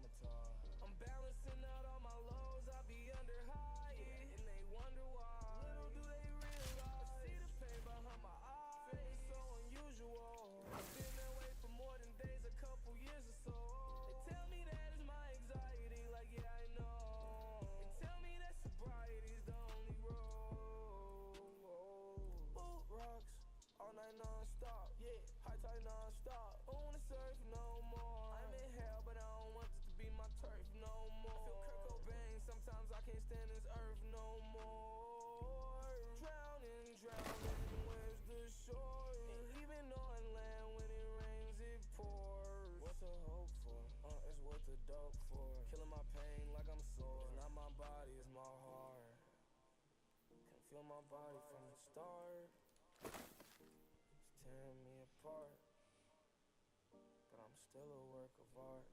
I'm balancing out all my lows, I be under high, and they wonder why. Little do they realize, I see the pain behind my eyes, feeling so unusual. I've been that way for more than days, a couple years or so. They tell me that it's my anxiety, like yeah I know. They tell me that sobriety's the only road. Boot rocks all night non-stop, yeah, high tide non-stop. Don't wanna surf no more. I'm in hell, but I don't want this to be my turf no more. I feel Kurt Cobain, sometimes I can't stand this earth no more. Drowning, drowning, where's the shore? And even on land, when it rains, it pours. What's the hope for? It's what the dope for. Killing my pain like I'm sore. It's not my body, it's my heart. Can feel my body from the start. It's tearing me apart, but I'm still a work of art.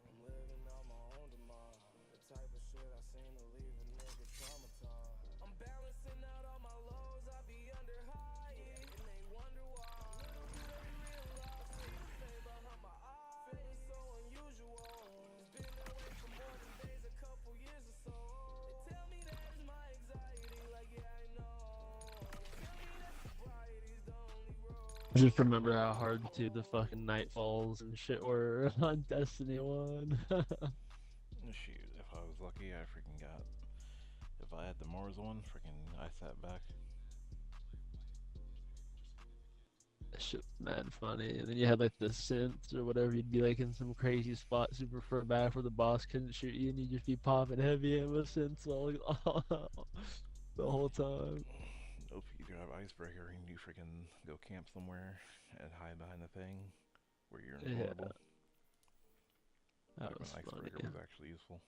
I'm living out my own demise, the type of shit I seen to leave a nigga traumatized. I'm balancing out all my lows, I be under high, and they wonder why. Little do they realize, see the pain behind my eyes, feeling so unusual. It's been that way for more than days, a couple years or so. They tell me that it's my anxiety, like yeah I know. They tell me that sobriety's the only road. Just remember how hard to the fucking nightfalls and shit were on Destiny 1. Shoot, if I was lucky, I freaking got. If I had the Mars one, freaking, I sat back. That shit was mad funny. And then you had like the synths or whatever, you'd be like in some crazy spot super far back where the boss couldn't shoot you and you'd just be popping heavy ammo synths all the whole time. Nope, you could have icebreaker and you freaking go camp somewhere and hide behind the thing where you're Yeah, invulnerable. that Back when was funny. icebreaker was actually useful.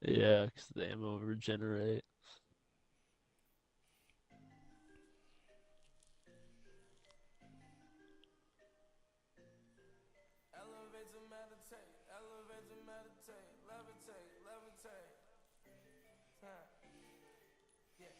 Yeah, because the ammo regenerate. Elevate to meditate, elevate to meditate, levitate, levitate. Huh. Yeah.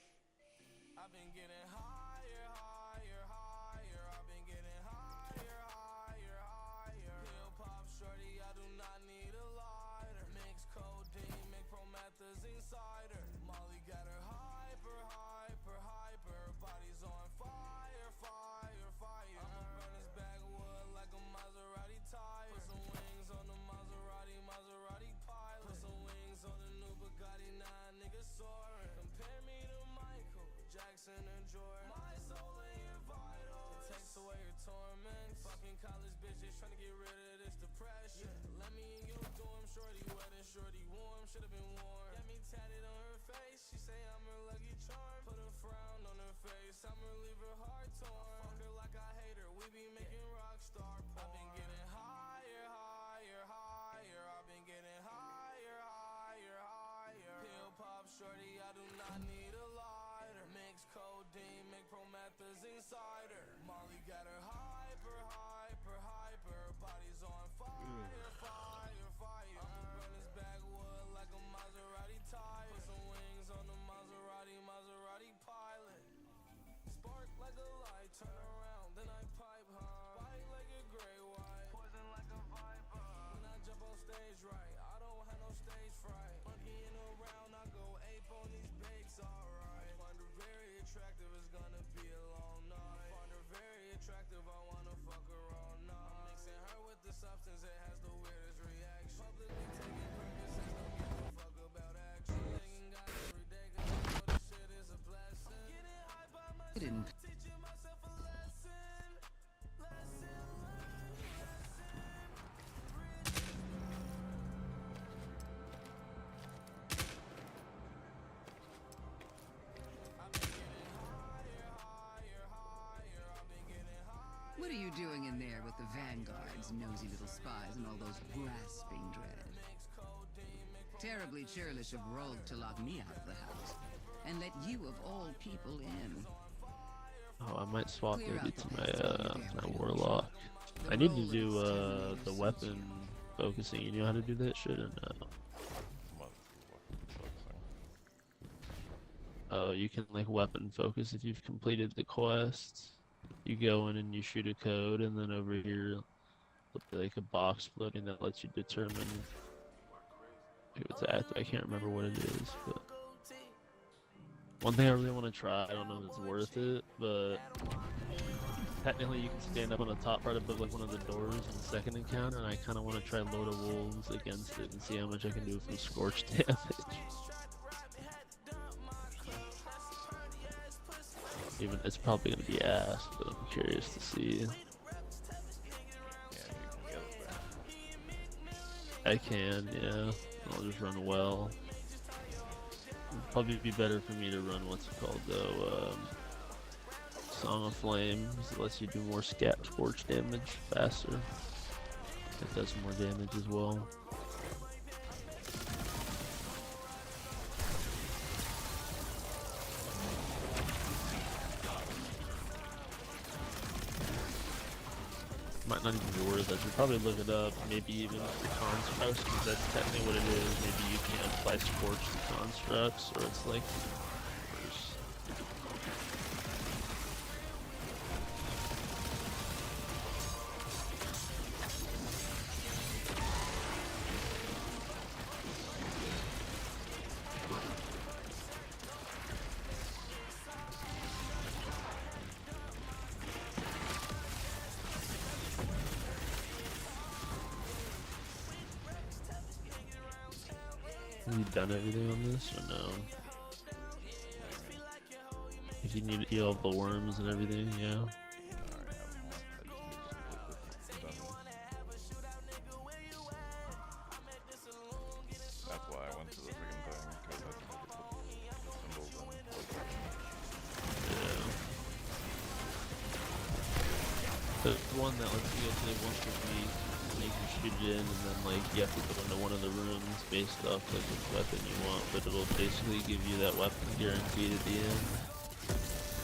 I've been getting higher, higher, higher. I've been getting higher, higher, higher. Pill pop shorty, I do not need a lighter. Mix codeine, make promethazine cider. Molly got her hyper, hyper, hyper. Body's on fire, fire, fire. I'ma burn this backwood like a Maserati tire. Put some wings on the Maserati, Maserati pilot. Put some wings on the new Bugatti, nah, nigga soaring. Compare me to Michael Jackson and Jordan. My soul and your vitals. It takes away your torment. Fucking college bitches trying to get rid of this depression. Yeah. Let me in your dorm, shorty wet and shorty warm. Should've been warm. Got me tatted on her face. She say I'm her lucky charm. Put a frown on her face. I'ma leave her heart torn. Fuck her like I hate her. We be making rock star porn. I've been getting higher, higher, higher. I've been getting higher, higher, higher. Pill pop shorty, I do not need a lighter. Mix codeine, make promethazine cider. Molly got her hyper, hyper, hyper. Body's on fire, fire, fire. I'ma burn this backwood like a Maserati tire. Put some wings on the Maserati, Maserati pilot. Spark like a light, turn around, then I pipe high. Bite like a gray white, poison like a viper. When I jump on stage right, I don't have no stage fright. Monkeying around, I go ape on these bakes, alright. Find her very attractive, it's gonna be a long night. Find her very attractive, I wanna fuck her all night. I'm mixing her with the substance, it has the weirdest reaction. Publicly taking purposes, don't give a fuck about action. Thanking God every day, cause I know this shit is a blessing. I'm getting high by myself, teaching myself a lesson. Lesson learned, lesson. Bridges I've been getting higher, higher, higher. I've been getting higher. What are you doing in there with the vanguards, nosy little spies, and all those grasping dread? Terribly churlish of Rogue to lock me out of the house, and let you of all people in. Oh, I might swap Clear maybe out the to pest while you're my gathering warlock. information. I The need to rogue do is still the your weapon substitute. focusing. You know how to do that shit or no? What? Focusing. Oh, you can like weapon focus if you've completed the quest. You go in and you shoot a code, and then over here there'll be like a box floating that lets you determine if it's active. I can't remember what it is, but one thing I really want to try, I don't know if it's worth it, but technically you can stand up on the top part above like one of the doors in the second encounter, and I kind of want to try load of wolves against it and see how much I can do from scorch damage. Even it's probably gonna be ass, but I'm curious to see. I can, yeah. I'll just run well. It'd probably be better for me to run what's it called though, Song of Flames. It lets you do more scorch damage faster. It does more damage as well. Might not even be worth it. I should probably look it up. Maybe even for constructs, because that's technically what it is. Maybe you can apply scorch to constructs, or it's like worse. Have you done everything on this, or no? If you need to heal the worms and everything, yeah. That's why I went to the freaking thing, because I just had to put the symbols in. Yeah. The one that lets you go to the once per week, and you can shoot it in, and then like you have to go into one of the rooms based off like which weapon you want, but it'll basically give you that weapon guaranteed at the end,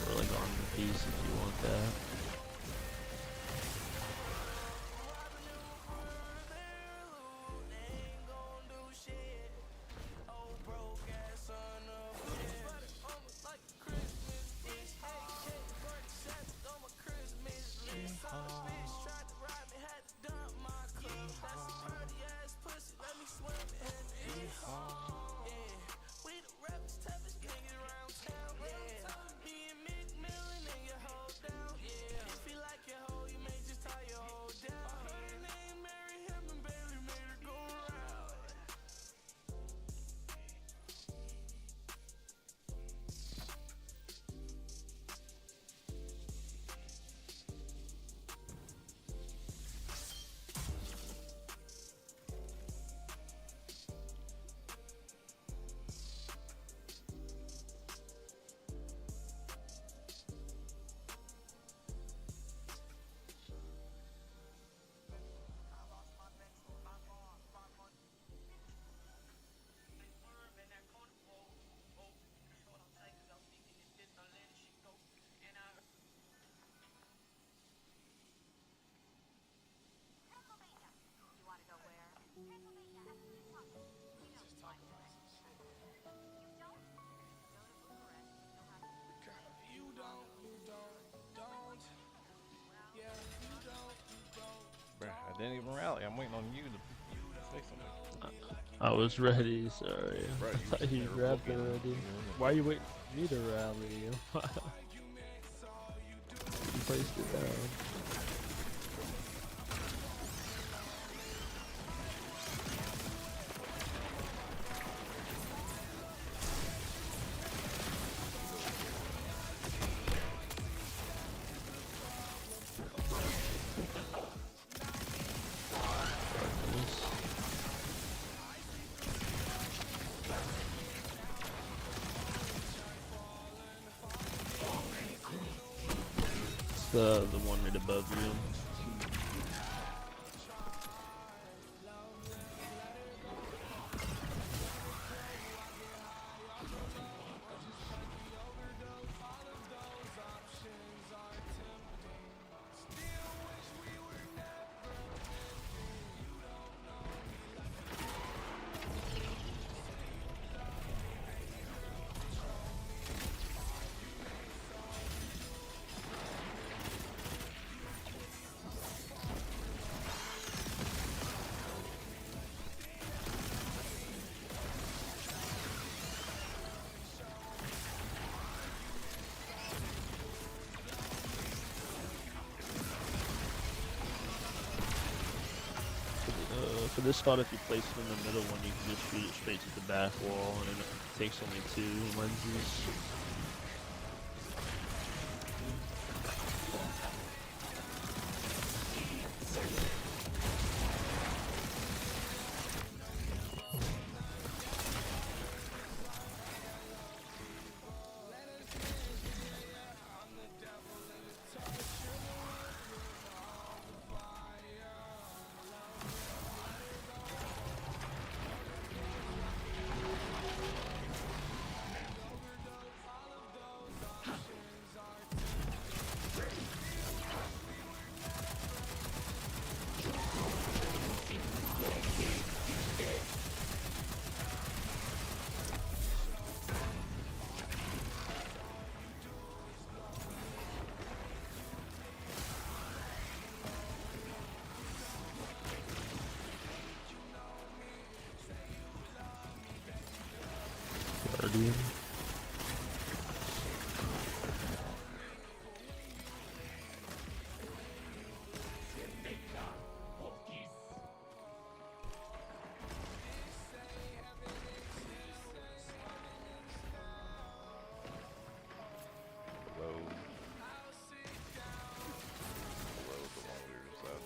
or like armor piece if you want that. I didn't even rally. I'm waiting on you to say something. I was ready, sorry. Bro, I thought you grabbed it already. Why are you waiting for me to rally? You placed it down. The one right above you. for this spot, if you place it in the middle one, you can just shoot it straight to the back wall, and it takes only 2 lenses. Guardian. Below. Below the one we were just at.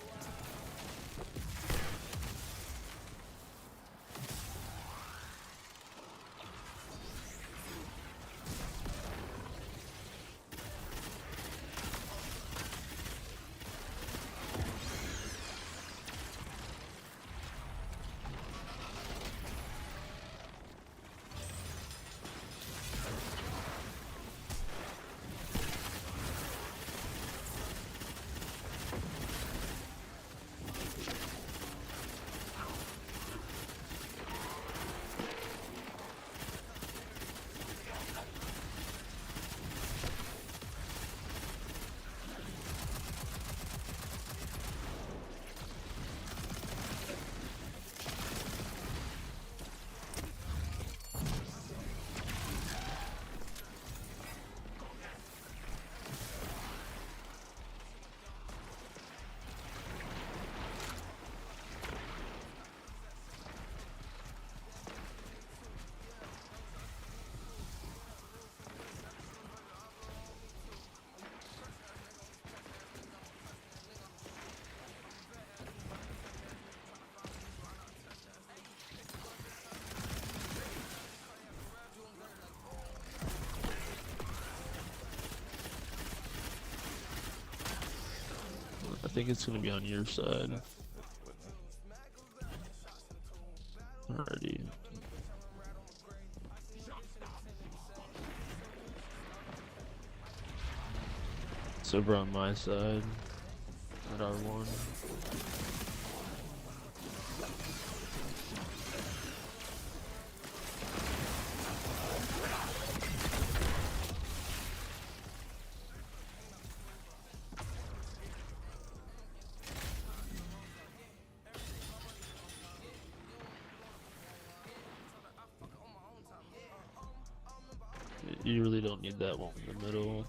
I think it's gonna be on your side. Alrighty. It's over on my side at R1. You really don't need that one in the middle.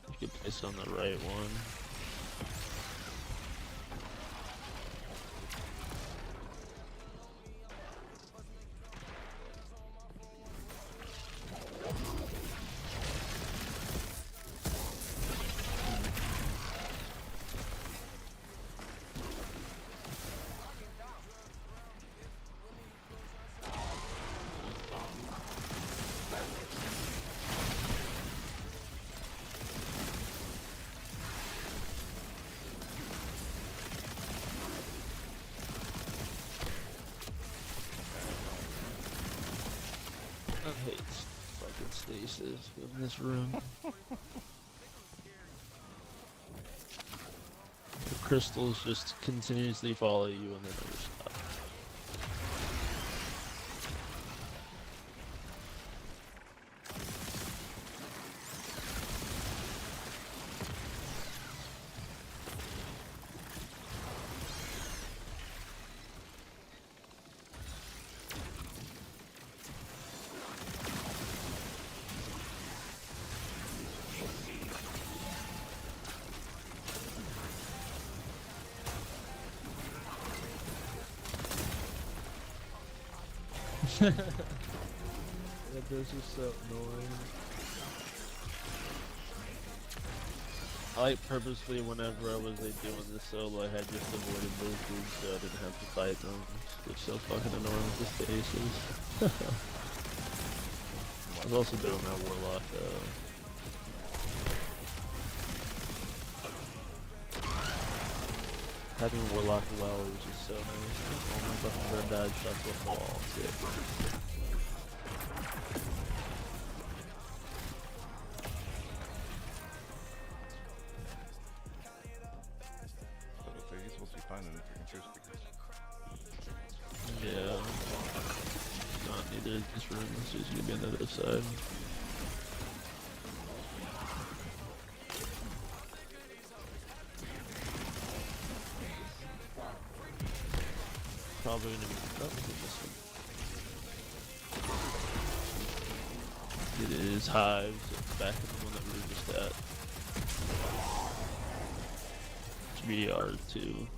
You could place on the right one. I hate fucking stasis in this room. The crystals just continuously follow you and they never stop. This is so annoying. I like purposely whenever I was like doing this solo, I had just avoided those dudes so I didn't have to fight them. It's so fucking annoying with the stasis. I was also doing that warlock though. Having warlock well was just so nice. All my fucking bird died shots off the wall. Sick. He's supposed to be finding the freaking truth speakers. Yeah. Not neither in this room, it's just gonna be on the other side. Probably gonna be this one. It is hives, it's back in the one that we were just at. Should be R2.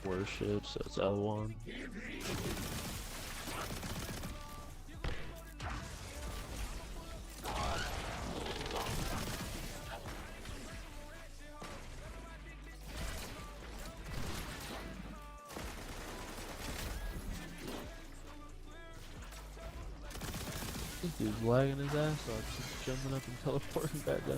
Warships, that's L1. This dude's lagging his ass off, just jumping up and teleporting back down.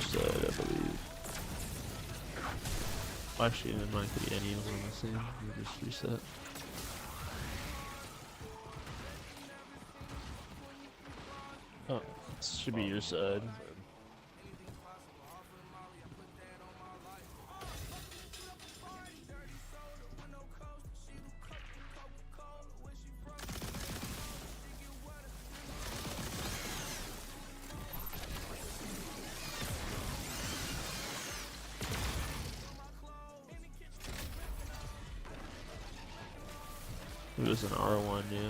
Side, I believe. Actually, it might be any of them the same. We just reset. Oh, it should be your side. It was an R1, yeah.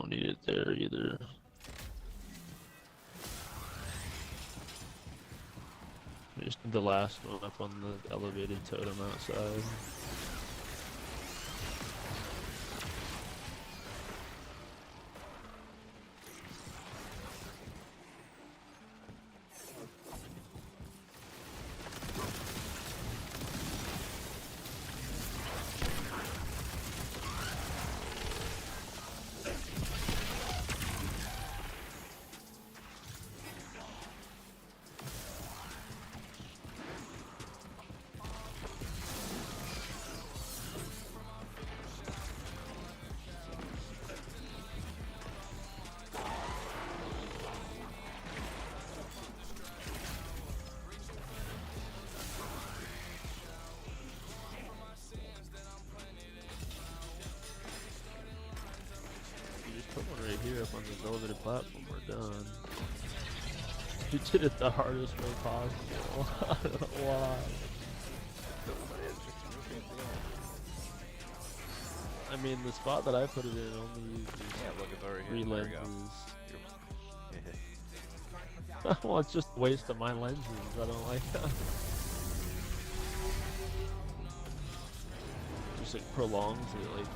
Don't need it there either. Just the last one up on the elevated totem outside. Right here up on this elevated platform, we're done. You did it the hardest way possible. I don't know why. I mean, the spot that I put it in only uses look, it's already 3 hit. There we go. lenses. Well, it's just a waste of my lenses. I don't like that. Just like prolongs it, like.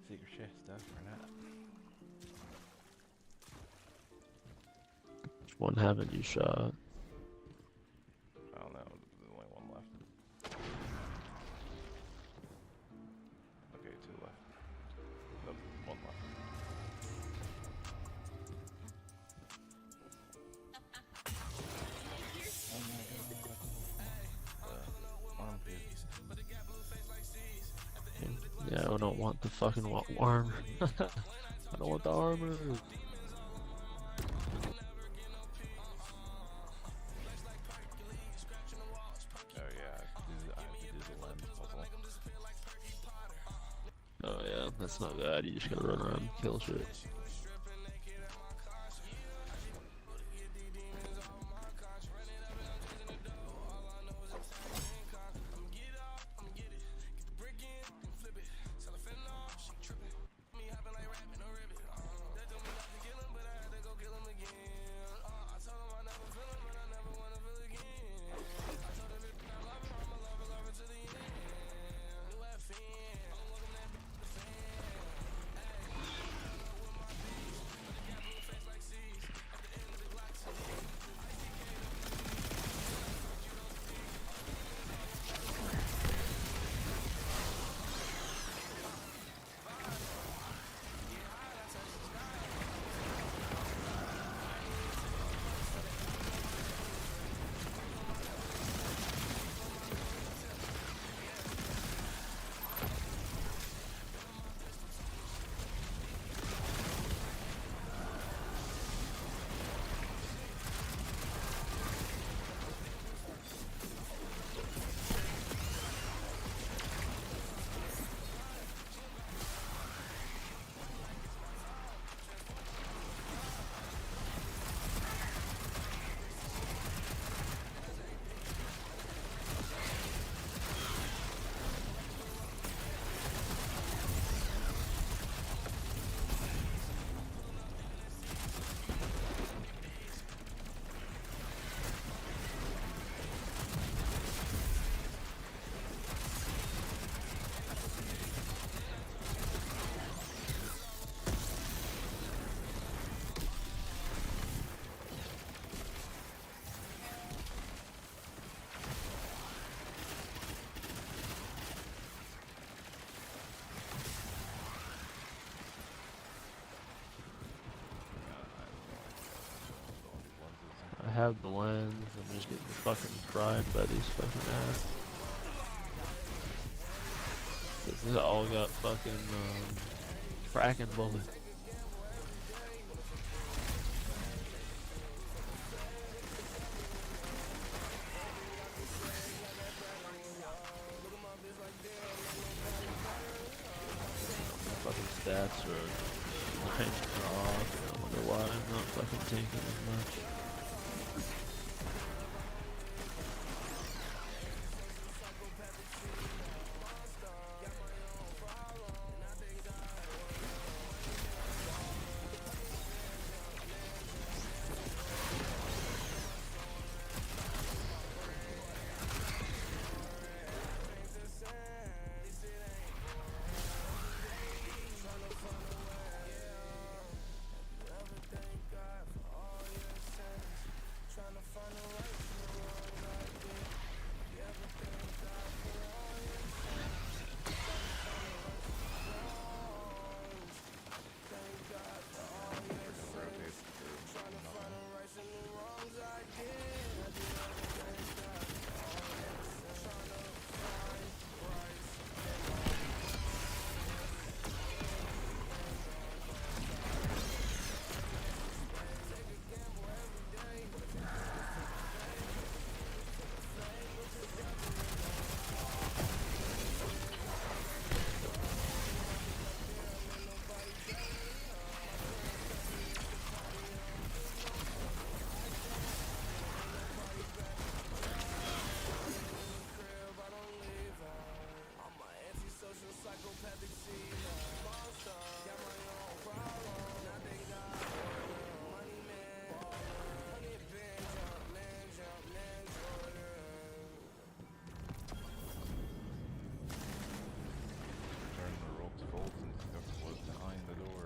Secret chest stuff or not? Which one haven't you shot? I don't know. There's only one left. Okay, 2 left. Nope, 1 left. Oh my god. Armpit. Yeah, I don't want the fucking armor. I don't want the armor. Oh yeah, I have to do the lens puzzle. Oh yeah, that's not bad. You just gotta run around and kill shit. have the lens. I'm just getting fucking fried by these fucking ads. This all got fucking cracking bullets. Fucking stats are nice and off. I wonder why I'm not fucking tanking as much. Turn the rope's bolts and discover what's behind the door.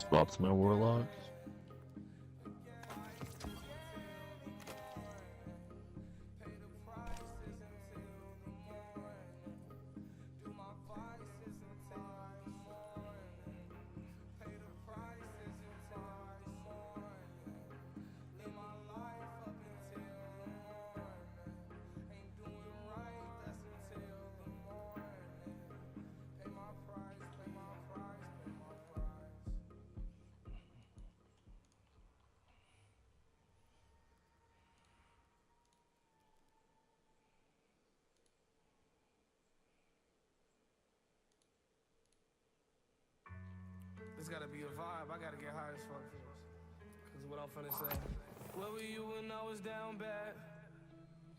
Swap to my warlock. This gotta be a vibe. I gotta get high as fuck for this. Cause what I'm finna say. Where were you when I was down bad?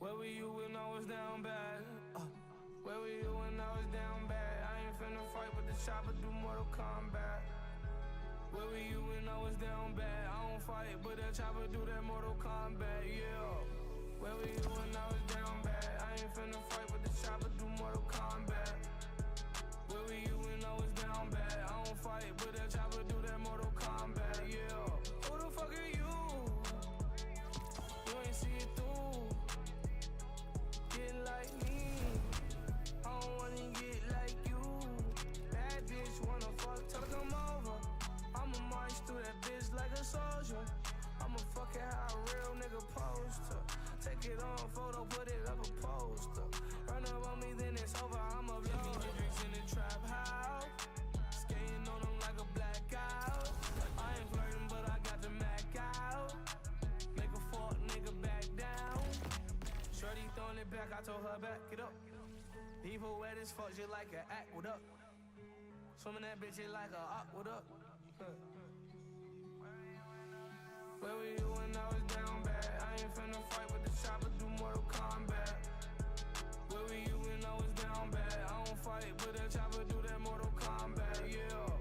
Where were you when I was down bad? Where were you when I was down bad? I ain't finna fight with the chopper, do Mortal Kombat. Where were you when I was down bad? I don't fight, but that chopper do that Mortal Kombat, yeah. Where were you when I was down bad? I ain't finna fight with the chopper, do Mortal Kombat. Where were you when I was down bad? I don't fight, but that chopper do that Mortal Kombat, yeah. Who the fuck are you? You ain't see it through. Get like me. I don't wanna get like you. Bad bitch wanna fuck, tell her come over. I'ma march through that bitch like a soldier. I'ma fuck it how a real nigga poster. Take it on photo, put it up a poster. Run up on me, then it's over, I'ma blow. Give me the drinks in the trap house. Skating on them like a blackout. I ain't flirting, but I got the Mac out. Make a fuck nigga back down. Shorty throwing it back, I told her back it up. People wet as fuck, just like an act, what up? Swimming that bitch, it like a what up? Where were you when I was down bad? I ain't finna fight with the chopper, do Mortal Kombat. Where were you when I was down bad? I don't fight, but that chopper do that Mortal Kombat, yeah.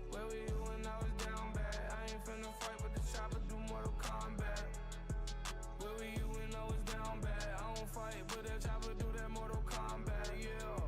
Where were you when I was down bad? I ain't finna fight with the chopper, do Mortal Kombat. Where were you when I was down bad? I don't fight, but that chopper do that Mortal Kombat, yeah.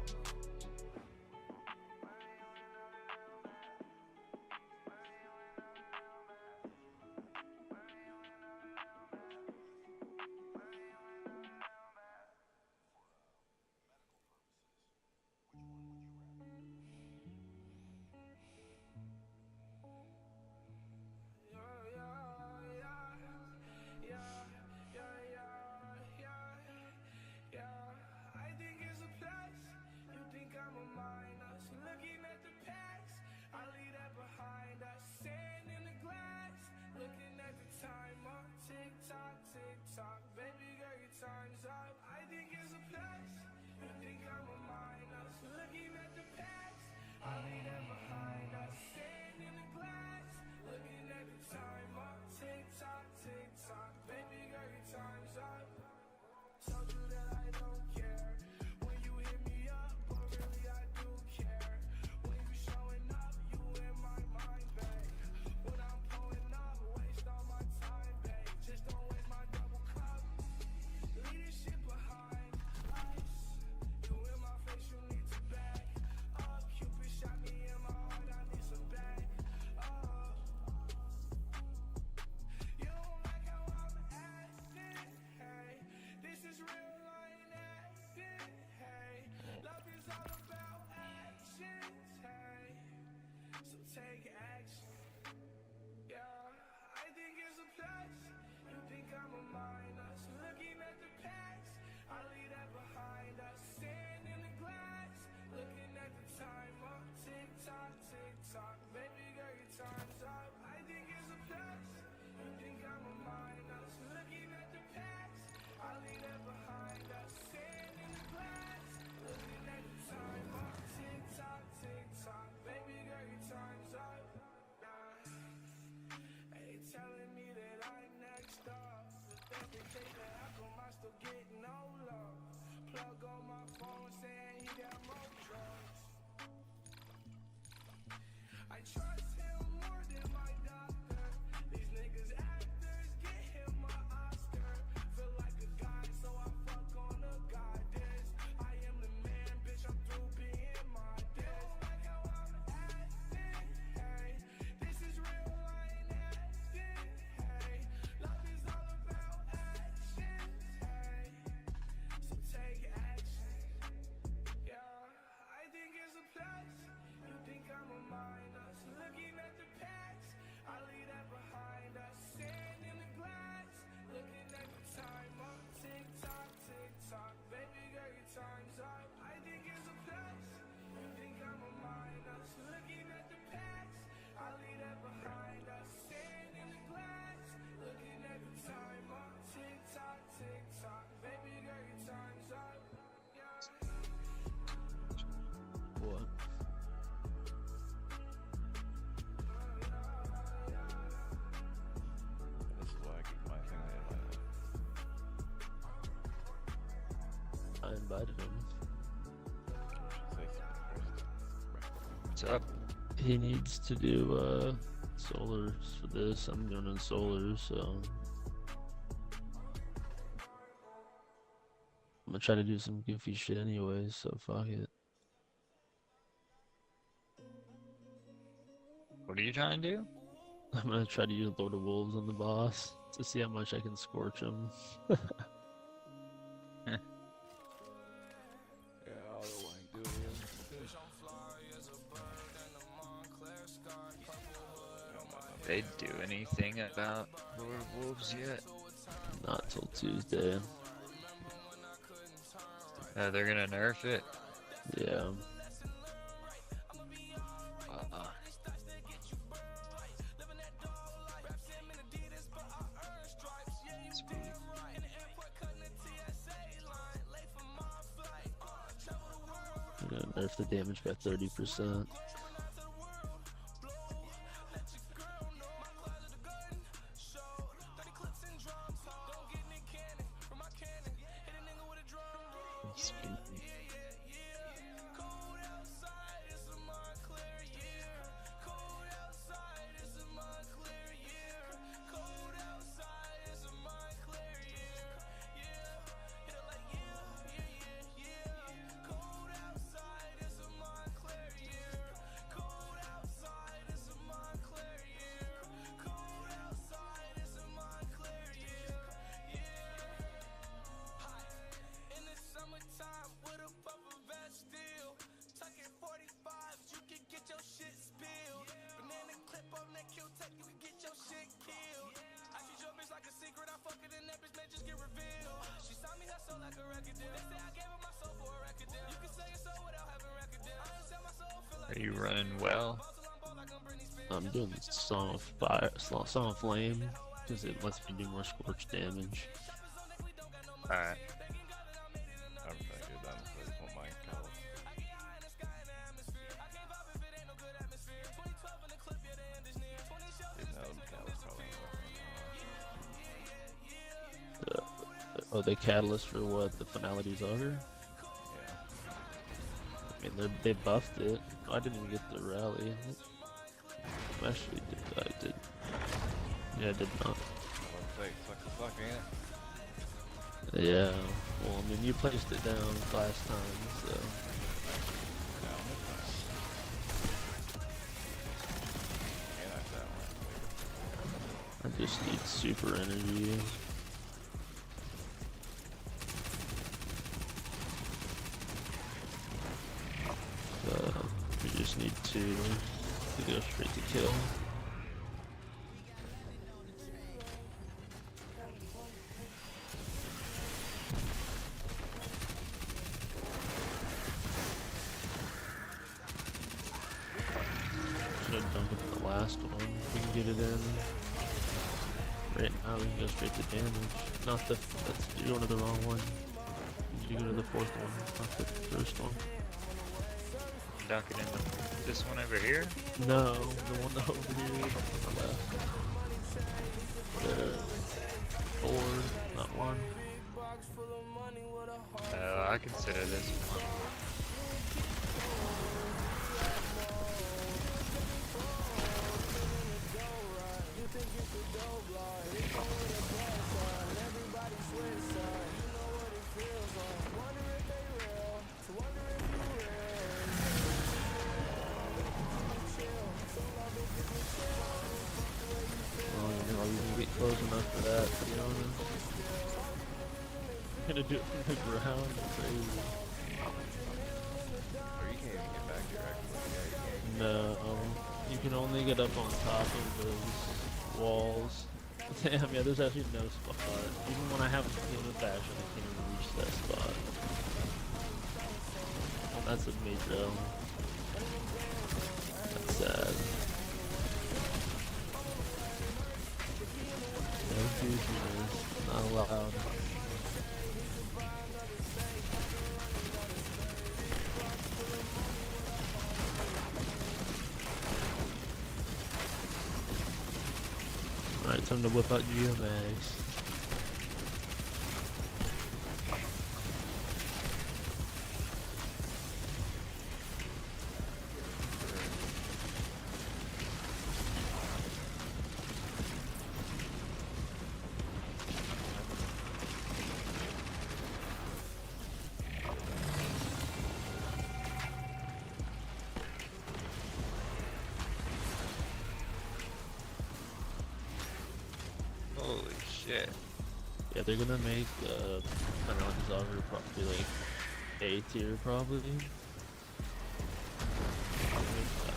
invited him. What's up? He needs to do solars for this. I'm doing in solars, so I'm gonna try to do some goofy shit anyway, so fuck it. What are you trying to do? I'm gonna try to use Lord of Wolves on the boss to see how much I can scorch him. They do anything about Lord of Wolves yet? Not till Tuesday. They're gonna nerf it. Yeah. Sweet. I'm gonna nerf the damage by 30%. Are you running well? I'm doing Song of Fire, Song of Flame, because it lets me do more scorch damage. Alright. I'm trying to get down so I just want my callus. Getting out of callus probably. Oh, they catalyst for what? The finalities are? Yeah. I mean, they buffed it. I didn't even get the rally. Actually, I did. Yeah, I did not. Suck, ain't it? Yeah. Well, I mean, you placed it down last time, so. I just need super energy. We just need to go straight to kill. Should have dunked it the last one. We can get it in. Right now we can go straight to damage. Not the, you're going to the wrong one. You go to the fourth one, not the first one. Dunking in this one over here? No, the one over here on the left. Forward, not one. I consider this one. Close enough for that, to be honest. Gonna do it from the ground, crazy. Or you can't even get back here, actually. No, you can only get up on top of those walls. Damn, yeah, there's actually no spot. Even when I have a game of fashion, I can't even reach that spot. Well, that's a major L. That's sad. No goofiness, not allowed. Alright, time to whip out Geomags. shit. Yeah, they're gonna make Penalty's auger probably like A tier probably.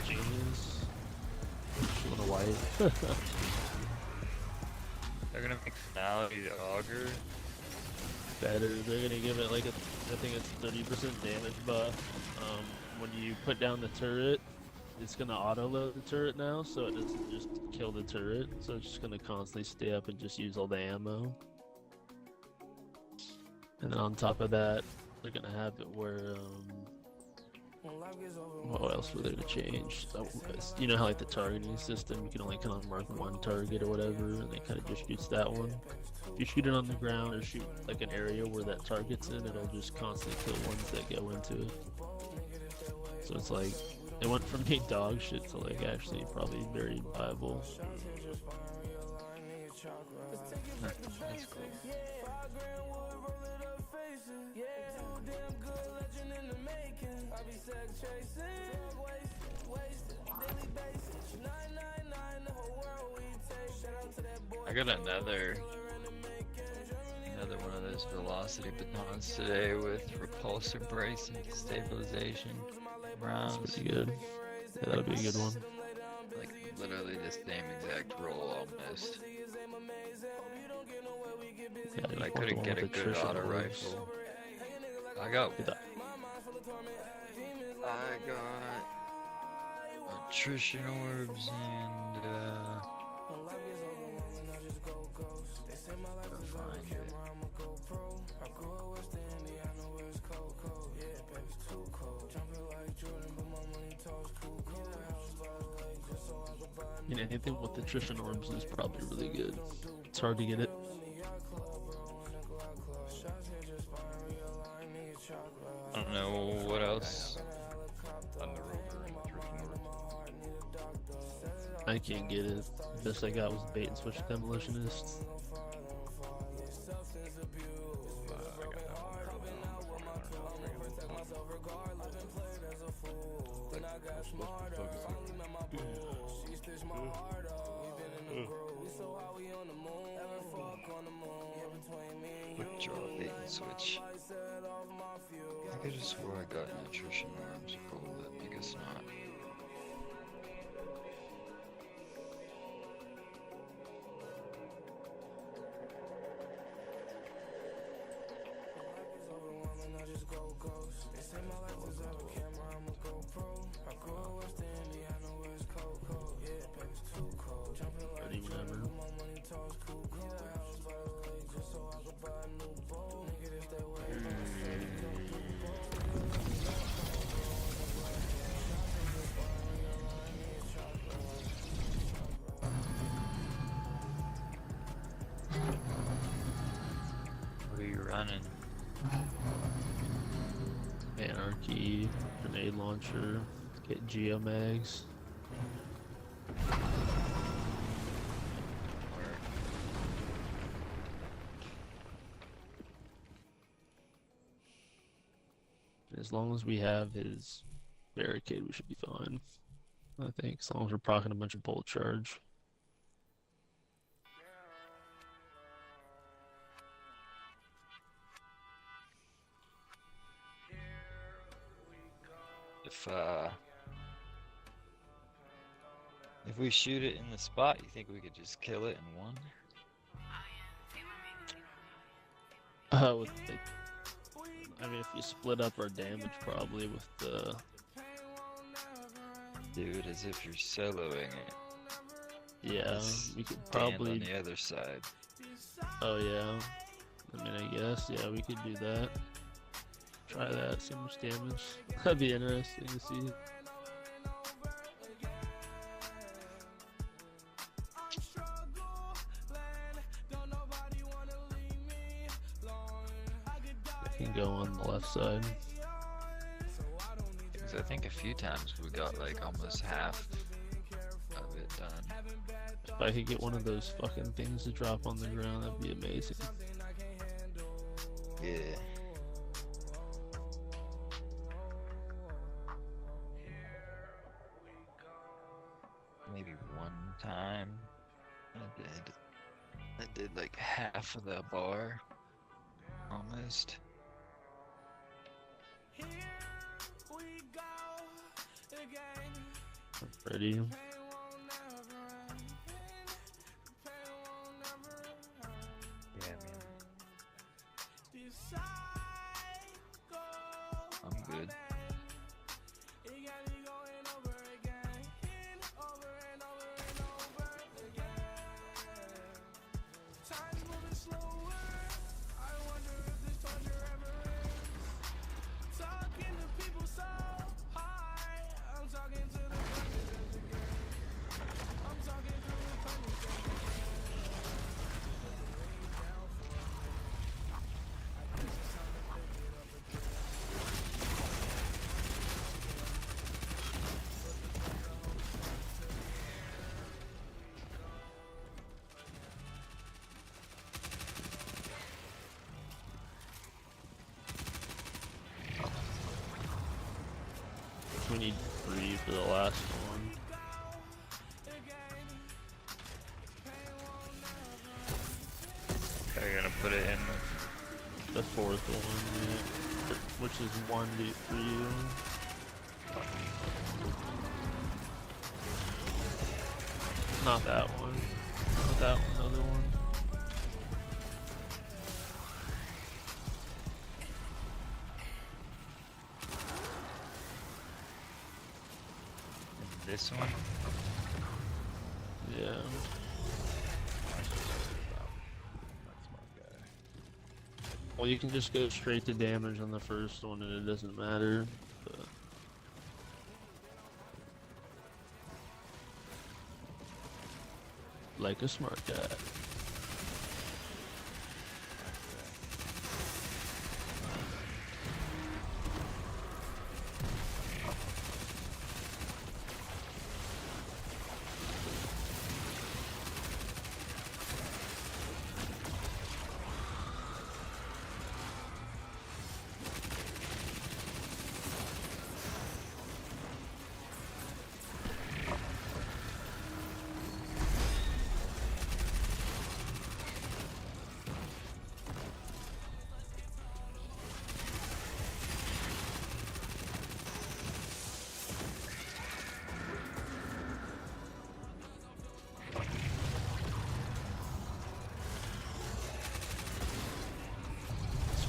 Genius. She wanna white. They're gonna make Finale the Augur. Better. They're gonna give it like I think it's 30% damage buff. When you put down the turret, it's gonna auto load the turret now, so it doesn't just kill the turret. So it's just gonna constantly stay up and just use all the ammo. And then on top of that, they're gonna have it where what else were they to change? You know how like the targeting system, you can only kind of mark one target or whatever, and they kind of just shoots that one. If you shoot it on the ground or shoot like an area where that target's in, it'll just constantly kill ones that go into it. So it's like, it went from being dog shit to like actually probably very viable. That's cool. I got another one of those velocity batons today with repulsor brace and stabilization rounds. Pretty good. Yeah, that'll be a good one. Like literally the same exact roll almost. Yeah, I couldn't get a good auto rifle. I got attrition orbs and find it. I mean, anything with attrition orbs is probably really good. It's hard to get it. I don't know what else. Thunder Rover and attrition orbs. I can't get it. The best I got was bait and switch demolitionist. I got that one there. Quick draw bait and switch. I could have swore I got an attrition arms goal, but I guess not. Ready whenever. What are you running? Anarchy, grenade launcher, get geomags. As long as we have his barricade, we should be fine. I think, as long as we're proccing a bunch of bolt charge. If we shoot it in the spot, you think we could just kill it in one? With the, I mean, if you split up our damage, probably with the. Dude, as if you're soloing it. Yeah, we could Stand probably. on the other side. Oh yeah. I mean, I guess yeah, we could do that. Try that. See how much damage. That'd be interesting to see. I can go on the left side. Because I think a few times we got like almost half of it done. If I could get one of those fucking things to drop on the ground, that'd be amazing. Yeah. Maybe one time I did. I did like half of the bar, almost. Here we go again. Ready? Pain won't never end. Pain won't never end. Yeah, man. This cycle I'm good. it got me going over again, over and over and over again. Time's moving slower. I wonder if this torture ever ends. Talking to people so high. I'm talking to the punishers again. I'm talking to the punishers again. Lay down for a minute. I guess it's time to pick it up again. Put the finger home to the air. We need 3 for the last one. I gotta put it in. The 4th one, yeah. Which is 1 for you. Not that one. Not that one, other one. And this one. Yeah. That's my guy. Well, you can just go straight to damage on the first one and it doesn't matter. But... like a smart guy.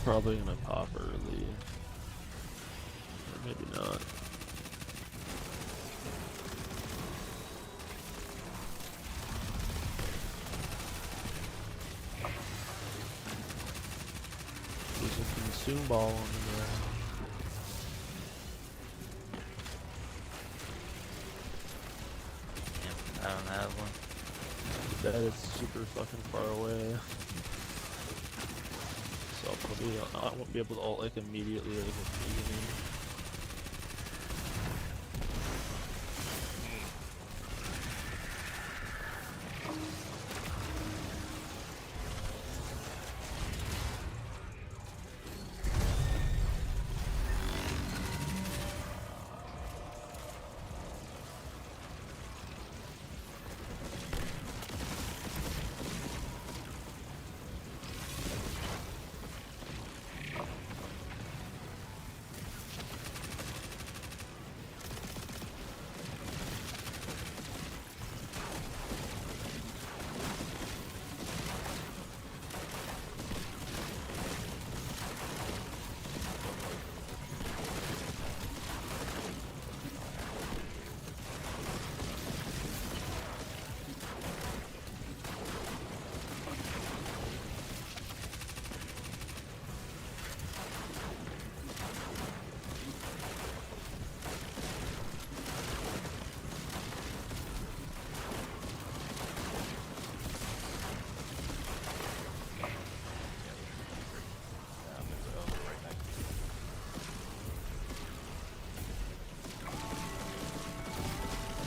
Probably gonna pop early. Or maybe not. There's a consume ball on the ground. Yep, I don't have one. That is super fucking far away. So I'll probably, I won't be able to ult like immediately like at the beginning.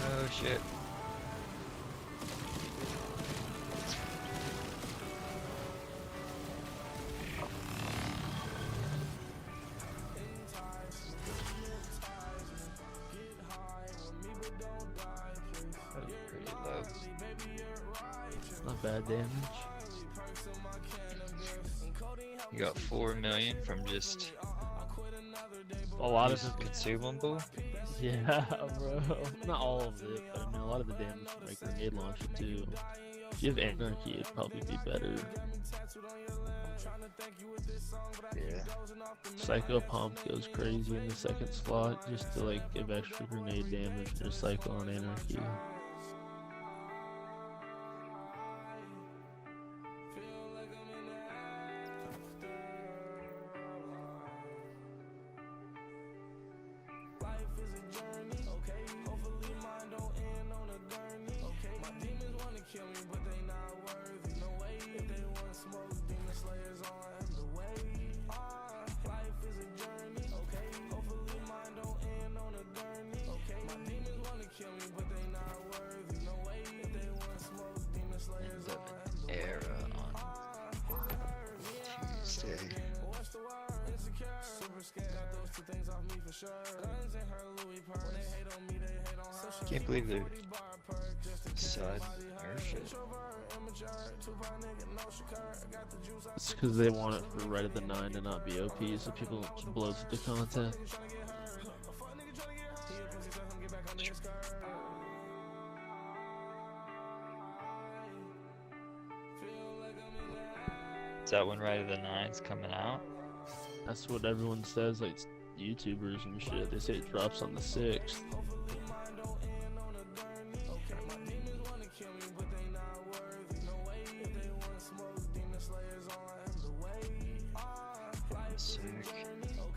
Oh shit. That was pretty low. Not bad damage. You got 4 million from just A lot of use it. consumable. Yeah, bro. Not all of it, but I mean a lot of the damage from like grenade launcher too. If you have anarchy, it'd probably be better. Yeah. Psycho Pump goes crazy in the second slot just to like give extra grenade damage for Psycho on anarchy. End of an era on Tuesday. Can't believe they're side nerf shit. It's because they want it for right at the 9 to not be OP, so people don't just blow through the content. Is that when Ride of the Nine's coming out? That's what everyone says, like YouTubers and shit. They say it drops on the 6th. Sick.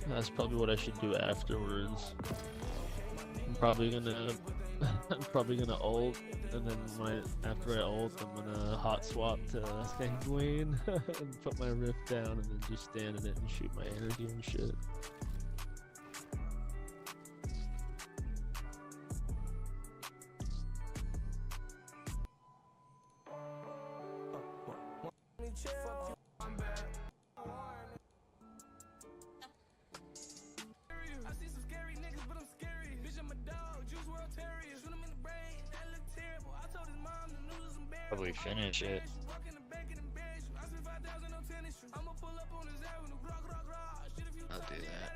That's probably what I should do afterwards. I'm probably gonna ult, and then after I ult, I'm gonna hot swap to Skangween and put my rift down, and then just stand in it and shoot my energy and shit. Probably finish it. I'll do that.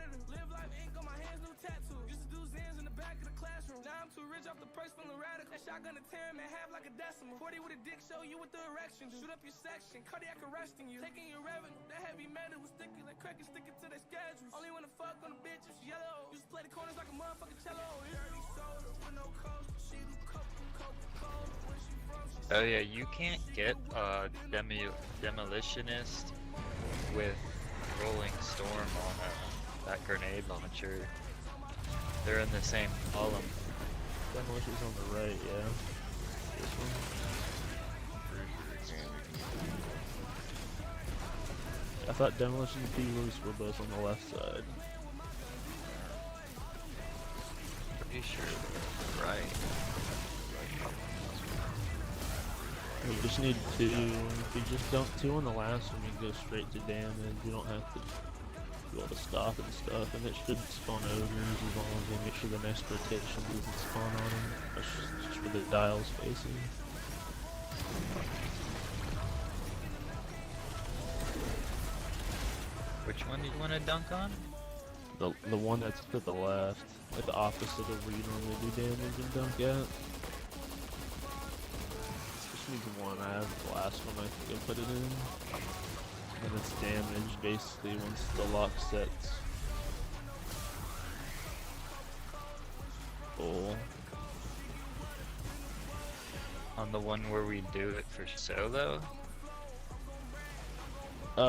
Oh yeah, you can't get a demolitionist with rolling storm on that grenade launcher. They're in the same column. Demolition's on the right, yeah. This one. I thought demolition and P-Loose were both on the left side. Pretty sure they're right. You just need 2. If you just dump 2 on the last one, you can go straight to damage. You don't have to be able to stop and stuff, and it shouldn't spawn ogres as long as they make sure the next rotation doesn't spawn on them. That's just for the dial spacing. Which one do you want to dunk on? The one that's to the left, like the opposite of where you normally do damage and dunk at. Just needs 1. I have the last one. I think I put it in. And it's damage basically once the lock sets. Full. On the one where we do it for solo? I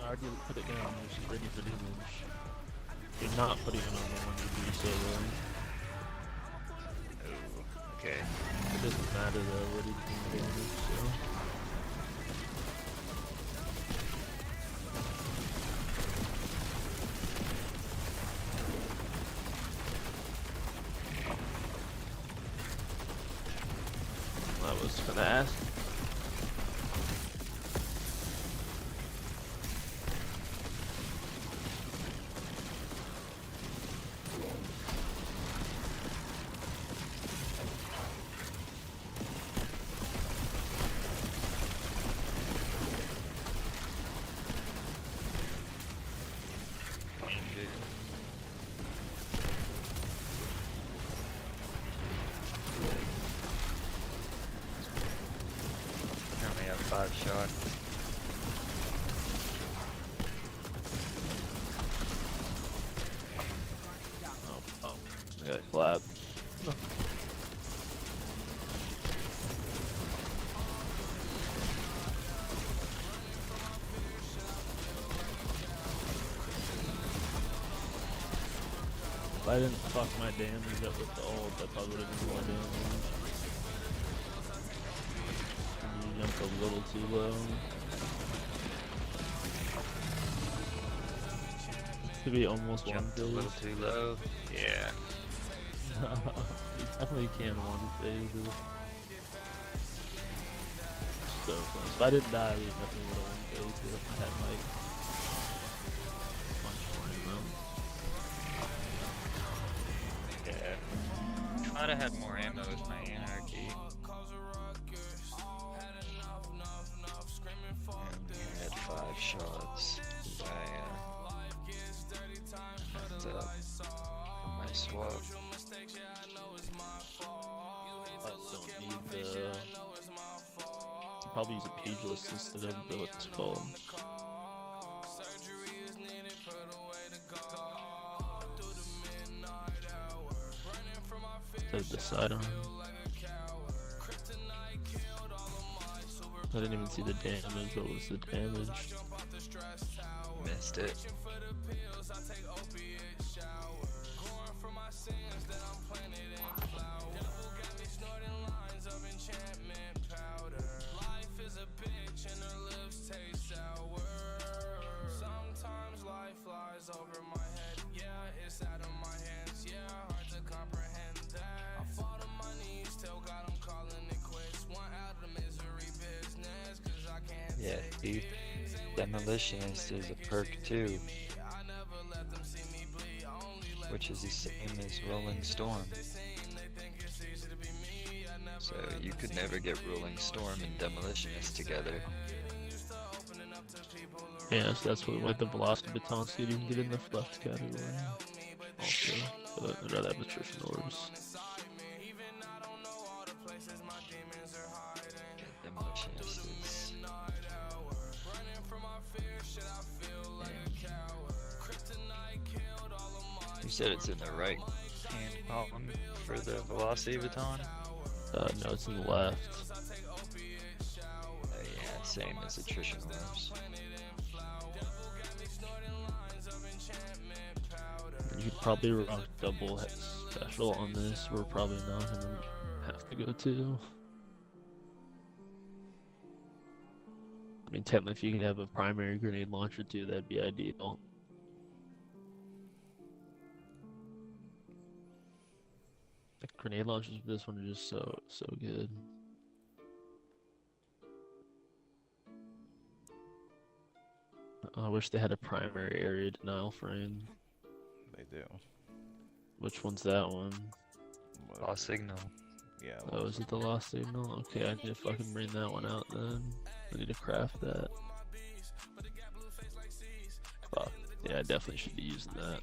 already put it down. It's ready for damage. You're not putting it on the one you do solo. Oh, okay. It doesn't matter though. We're already doing damage, so. That was fast. 5 shot. Oh, I got clapped. If I didn't fuck my damage up with the ult, that probably would have been more damage. You jumped a little too low. To be almost one Jumped a little phase. too low. Yeah. You definitely can one phase it. So close. If I didn't die, we definitely would have one phase it if I had like much more ammo. Yeah. Thought I had more ammo with my anarchy. I had 5 shots. I up on my swap. I don't need the. Probably use a pageless instead of the what's called. Instead of the sidearm. I didn't even see the damage. What was the damage? Missed it. Yeah, dude. Demolitionist is a perk too, which is the same as Rolling Storm. So you could never get Rolling Storm and Demolitionist together. Yeah, so that's what like the velocity baton so you can get in the left category. Also, but I'd rather have attrition orbs. Demolitionist is... You said it's in the right hand column for the velocity baton? No, it's in the left. Yeah, same as attrition orbs. You could probably rock double hit special on this. We're probably not gonna have to go to. I mean, technically, if you can have a primary grenade launcher too, that'd be ideal. The grenade launchers for this one are just so good. I wish they had a primary area denial frame. They do. Which one's that one? What? Lost signal. Yeah. Oh, is it the lost signal? Okay, I need to fucking bring that one out then. I need to craft that. Fuck. Yeah, I definitely should be using that.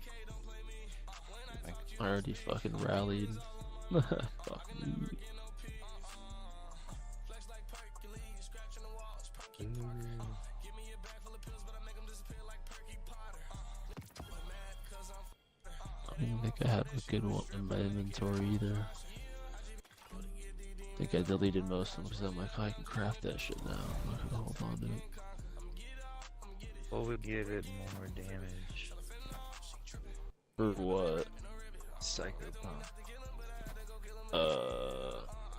I already fucking rallied. Fuck you. I don't think I have a good one in my inventory either. I think I deleted most of them because I'm like, I can craft that shit now. I'm not gonna hold on to it. What would give it more damage? For what? Psycho Pump.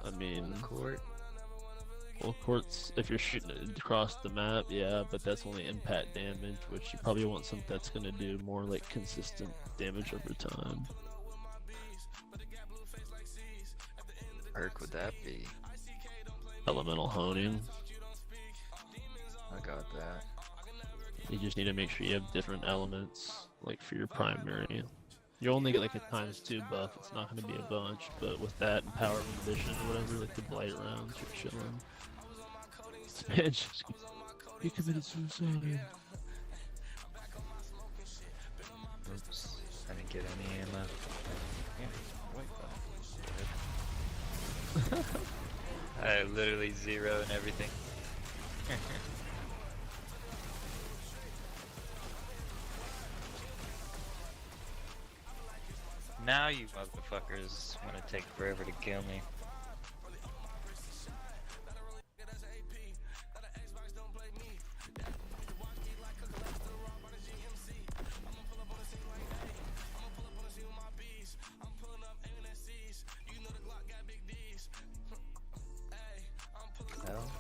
I mean, Court? well, courts, if you're shooting it across the map, yeah, but that's only impact damage, which you probably want something that's gonna do more like consistent damage over time. Perk would that be? Elemental honing. I got that. You just need to make sure you have different elements, like for your primary. You only get like a ×2 buff, it's not going to be a bunch, but with that and power of ambition or whatever, like the blight rounds, you're chilling. This man just, he committed suicide. Oops. I didn't get any ammo. Yeah, wait, I have literally 0 and everything. Now you motherfuckers want to take forever to kill me. Hell.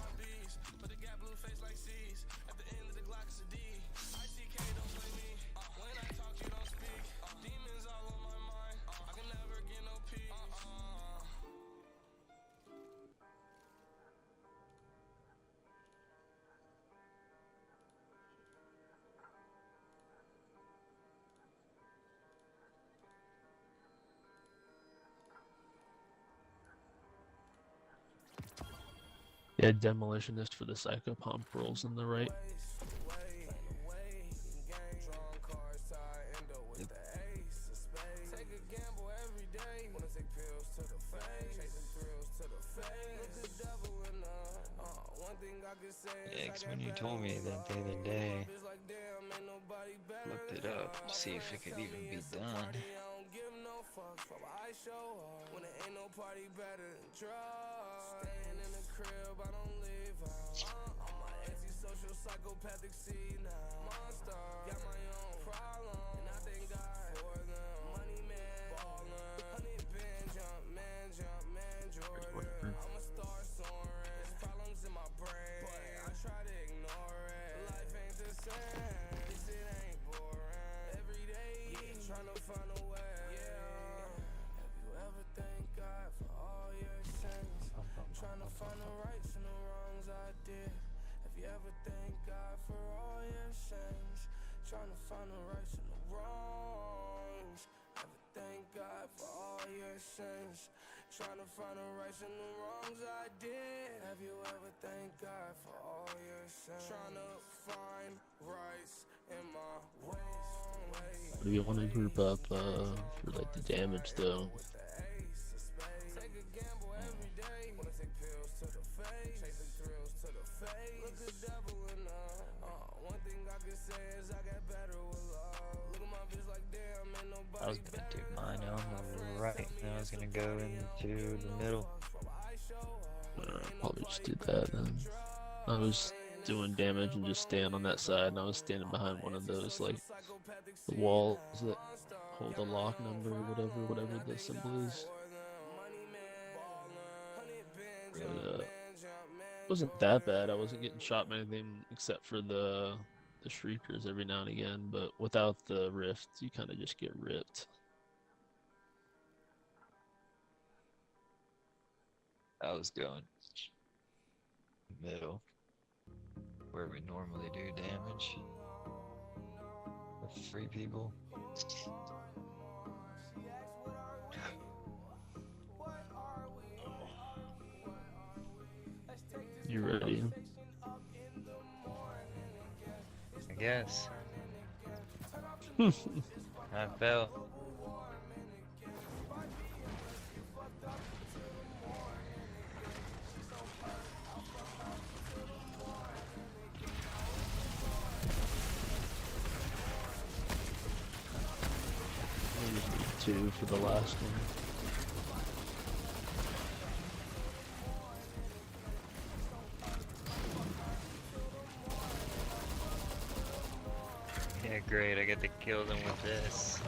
Yeah, demolitionist for the psychopomp rolls in the right. Yeah, 'cause when you told me that the other day, looked it up to see if it could even be done. When it ain't no party better than drugs. Staying in the crib, I don't leave out. I'm my antisocial psychopathic seed now. Monster, got my own problem, and I thank God for them. Money man, ballin', honey been jump man, Jordan. I'm a star soaring, there's problems in my brain, but I try to ignore it. Life ain't the same, this shit ain't boring. Every day, trying to find a way. Thank God for all your sins. Trying to find the rights and the wrongs I did. Have you ever thanked God for all your sins? Trying to find the rights and the wrongs. Ever thank God for all your sins? Trying to find the rights and the wrongs I did. Have you ever thanked God for all your sins? Trying to find rights in my ways. Do you want to group up for like the damage though? I was gonna do mine on the right, and I was gonna go into the middle. Probably just do that then. I was doing damage and just staying on that side, and I was standing behind one of those like the walls that hold a lock number or whatever the symbol is. But, it wasn't that bad. I wasn't getting shot by anything except for the shriekers every now and again, but without the rift, you kind of just get ripped. I was going middle, where we normally do damage with 3 people. You ready? I guess. I fell. I just need 2 for the last one. Yeah, great, I get to kill them with this.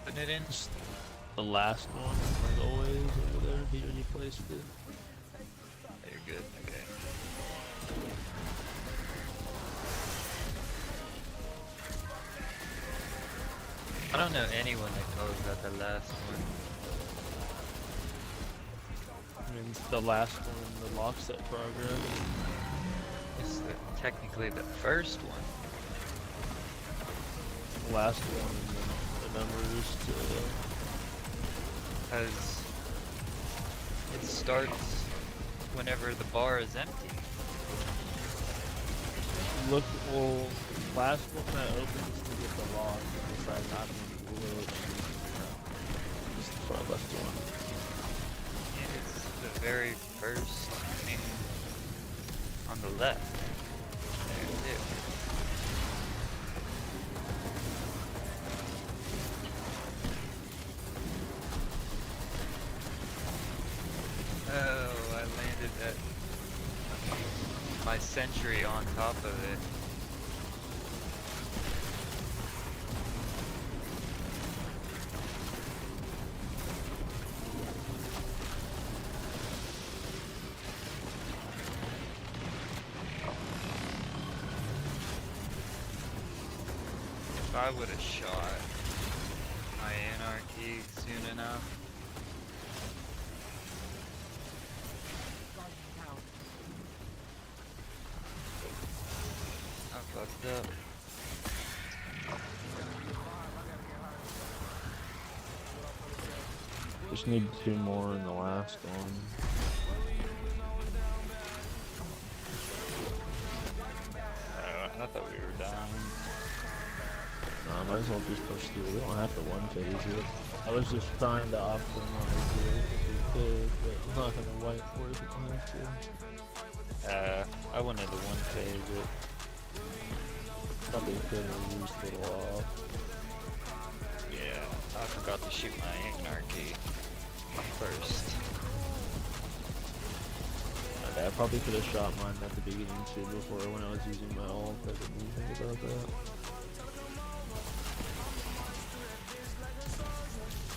Putting it in? Just the last one, like always, over there. He already placed it. You're good, okay. I don't know anyone that calls that the last one. I mean, it's the last one in the lockstep program. It's technically the first one. The last one in the numbers to... Because it starts whenever the bar is empty. Look, well, last one that opens to get the lock and decide not to will it. It's the far left one. And it's the very first thing on the left. There it is. Oh, I landed at my sentry on top of it. If I would have shot my anarchy soon enough. I fucked up. Just need 2 more in the last one. I thought we were done. Nah, might as well just push through. We don't have to one phase it. I was just trying to optimize it if we could, but I'm not gonna wipe for it if we don't have to. I wanted to one phase it. Probably could have used it off. Yeah, I forgot to shoot my anarchy first. Okay, I probably could have shot mine at the beginning too before when I was using my ult. I didn't even think about that.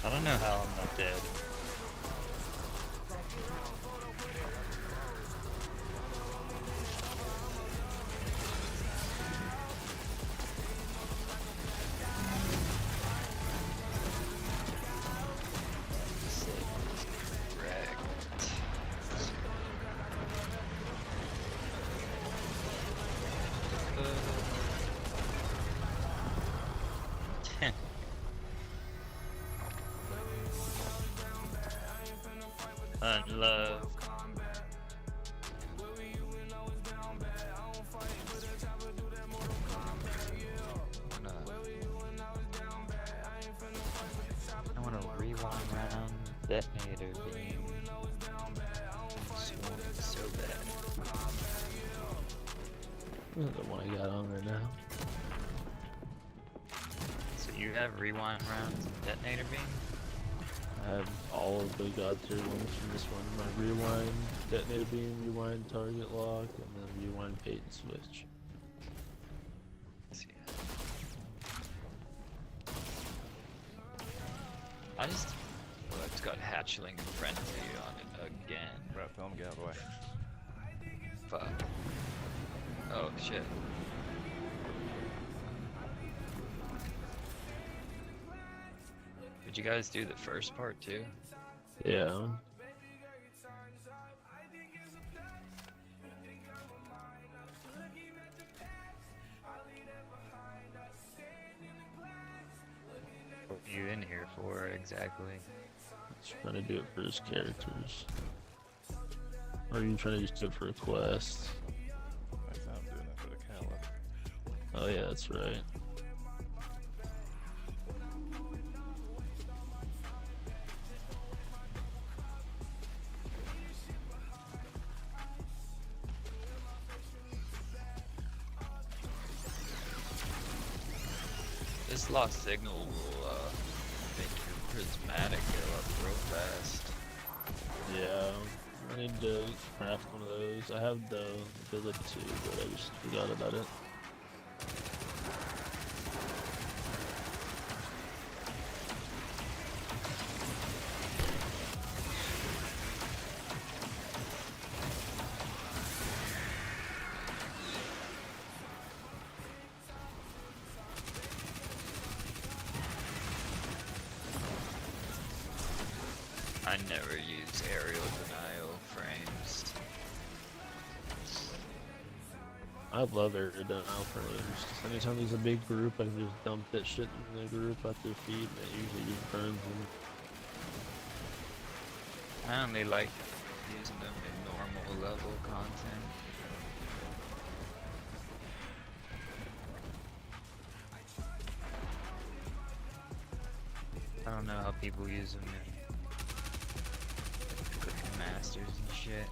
I don't know how I'm not dead. Unloved. I wanna rewind round detonator beam. So bad. That's the one I got on right now. So you have rewind rounds and detonator beam? I have all of the God tier ones from this one. My rewind, detonator beam, rewind target lock, and then rewind bait and switch. Let's see. I just... Oh, it's got hatchling and frenzy on it again. Right, film, get out of the way. Fuck. Oh, shit. Did you guys do the first part too? Yeah. What are you in here for exactly? Just trying to do it for his characters. Or are you trying to just do it for a quest? I said I'm doing it for the catalog. Oh yeah, that's right. This lost signal will make your prismatic go up real fast. Yeah. I need to craft one of those. I have the ability to, but I just forgot about it. never use aerial denial frames. I love air denial frames. Just anytime there's a big group, I can just dump that shit in the group at their feet, and it usually just burns them. I only like using them in normal level content. I don't know how people use them in cooking masters and shit.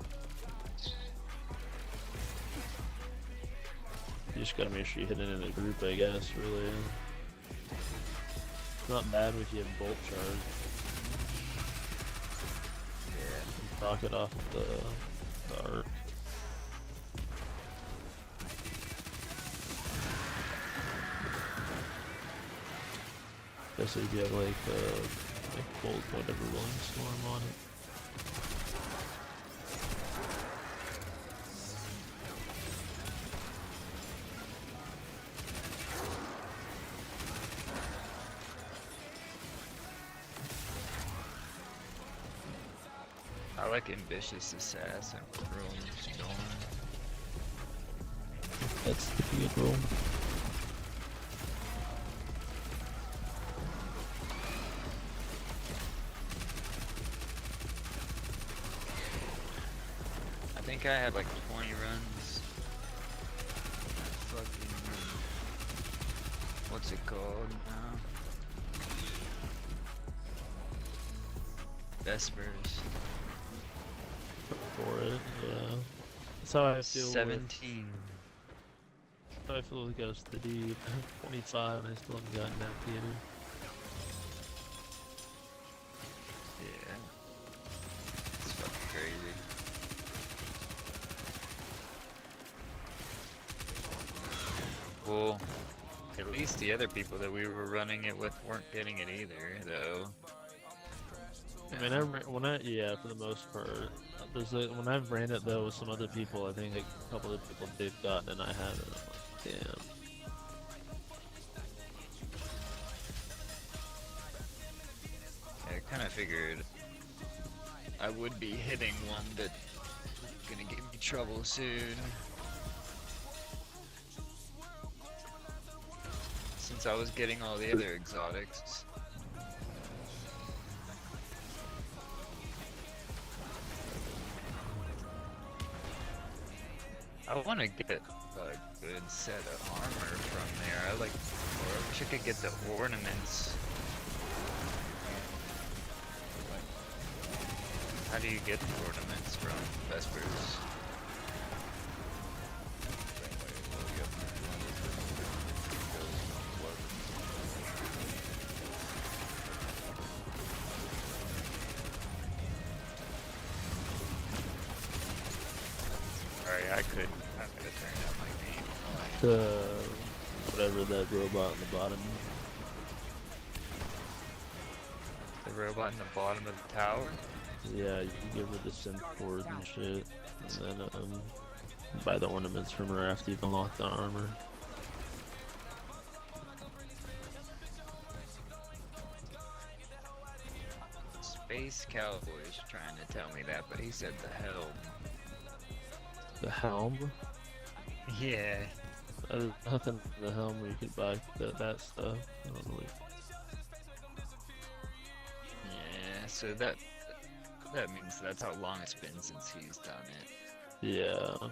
You just gotta make sure you hit it in a group, I guess, really. It's not bad if you have bolt charge. Yeah. Rock it off the arc. Especially if you have like bolt whatever one storm on it. I like Ambitious Assassin, Rolling Storm. That's the good roll. I think I had like 20 runs. Fucking. What's it called now? Vespers. For it, yeah. That's how I feel. 17. That's how I feel with Ghost of the Deep. 25, and I still haven't gotten that theater. Yeah. It's fucking crazy. Well, at least the other people that we were running it with weren't getting it either, though. I mean, yeah, for the most part. When I've ran it though with some other people, I think like, a couple of people they've gotten and I haven't. I'm like, damn. I kind of figured I would be hitting one that gonna give me trouble soon. Since I was getting all the other exotics. I want to get a good set of armor from there. I wish I could get the ornaments. How do you get the ornaments from Vespers? Sorry, I could have turned out my game. Whatever that robot in the bottom. The robot in the bottom of the tower? Yeah, you can give her the synth cord and shit, and then buy the ornaments from her after you've unlocked the armor. Space Cowboy's trying to tell me that, but he said the helm. The helm? Yeah. There's nothing in the helm where you can buy that stuff. I don't know. Yeah, so that means that's how long it's been since he's done it. Yeah.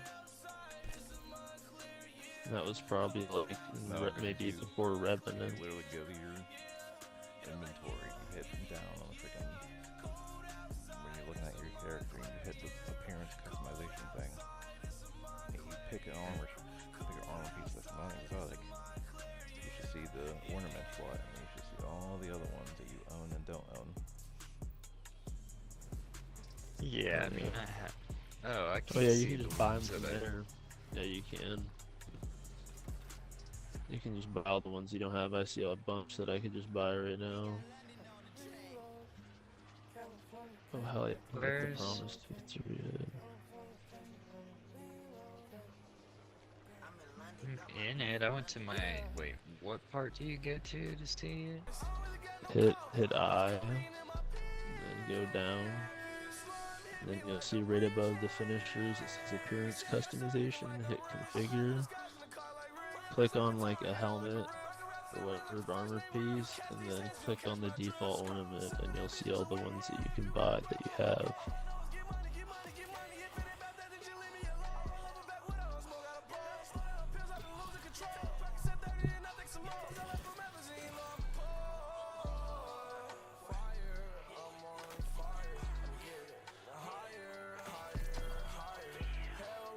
That was probably like maybe before Revenant. You literally go to your inventory, you hit down on the freaking when you're looking at your character, and you hit the appearance customization thing, and you pick an armor piece that's not exotic. You should see the ornament slot, and you should see all the other ones that you own and don't own. Yeah, I mean, I have. Oh, I can't. Oh yeah, you see can the just buy them ones from that I- there. Yeah, you can. You can just buy all the ones you don't have. I see a bunch that I could just buy right now. Oh hell yeah! I like the Where's- promise to read it. I'm in it. I went to my. Wait, what part do you get to see it? Hit I, and then go down. And then you'll see right above the finishers, it says appearance customization, hit configure. Click on like a helmet or whatever armor piece, and then click on the default ornament, and you'll see all the ones that you can buy that you have.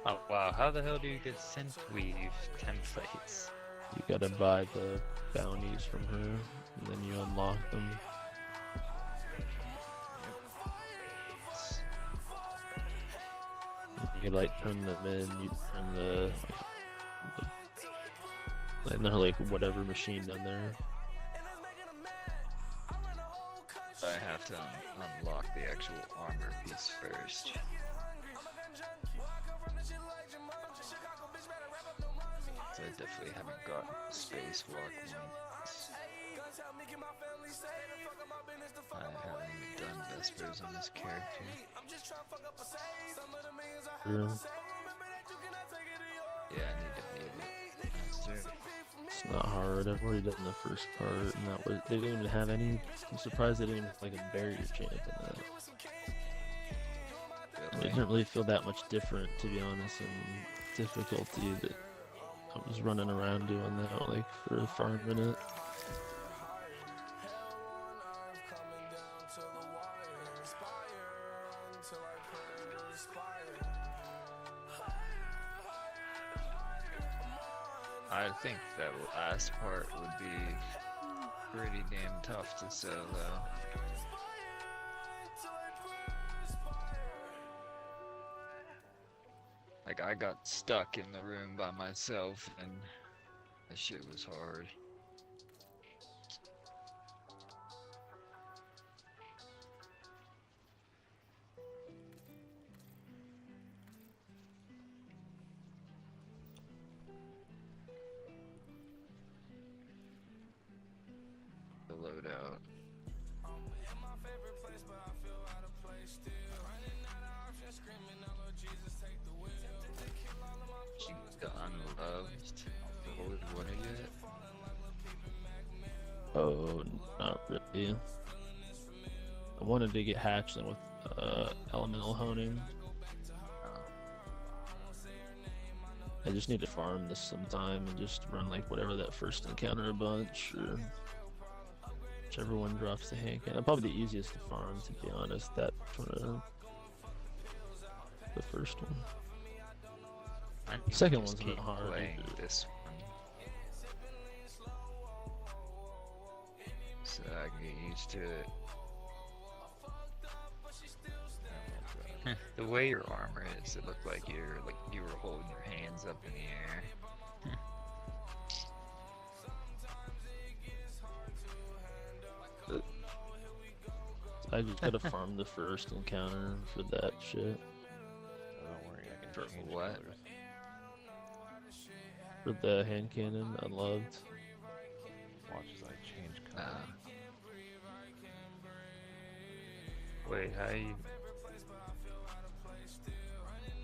Oh wow, how the hell do you get synthweave templates? You gotta buy the bounties from her, and then you unlock them. You like turn them in, you turn and they're like whatever machine down there. I have to unlock the actual armor piece first. So I definitely haven't got spacewalk once. I haven't even done Vespers on this character. Yeah. Yeah, I need to beat it. Master. It's not hard. I've already done the first part, and that was they didn't even have any. I'm surprised they didn't even have like a barrier champ in that. It didn't really feel that much different, to be honest, in difficulty. That I was running around doing that like for a farm minute. I think that last part would be pretty damn tough to solo. Like, I got stuck in the room by myself, and that shit was hard. The loadout. She got unloved. What are you at? Oh, not really. I wanted to get hatchling with elemental honing. I just need to farm this sometime and just run like whatever that first encounter a bunch, or whichever one drops the hand cannon. Probably the easiest to farm, to be honest. That one, the first one. I Second just one's keep not hard playing either. this one, so I can get used to it. The way your armor is, it looked like you were holding your hands up in the air. I just gotta farm the first encounter for that shit. Don't worry, I can For change what? colors. For the hand cannon, unloved. Watch as I change colors. Wait, how you?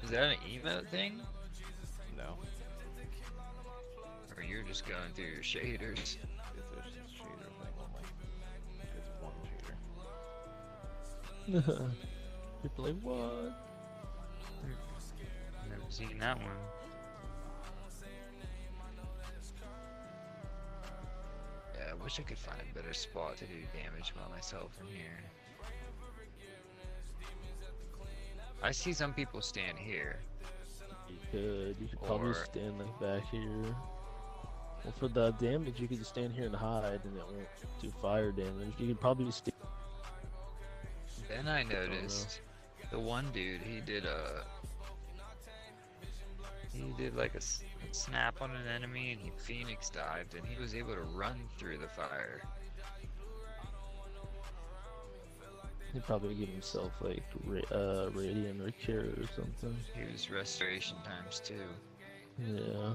Is that an emote thing? No, Or you're just going through your shaders? it's a shader thing only. It's one shader. People like, what? Never seen that one. Yeah, I wish I could find a better spot to do damage by myself from here. I see some people stand here. You could probably Or- stand like back here. Well, for the damage, you could just stand here and hide, and it won't do fire damage. You could probably just. Then I noticed the one dude, he did like a snap on an enemy, and he phoenix dived, and he was able to run through the fire. He'd probably give himself like radiant or cure or something. He was restoration times 2. Yeah.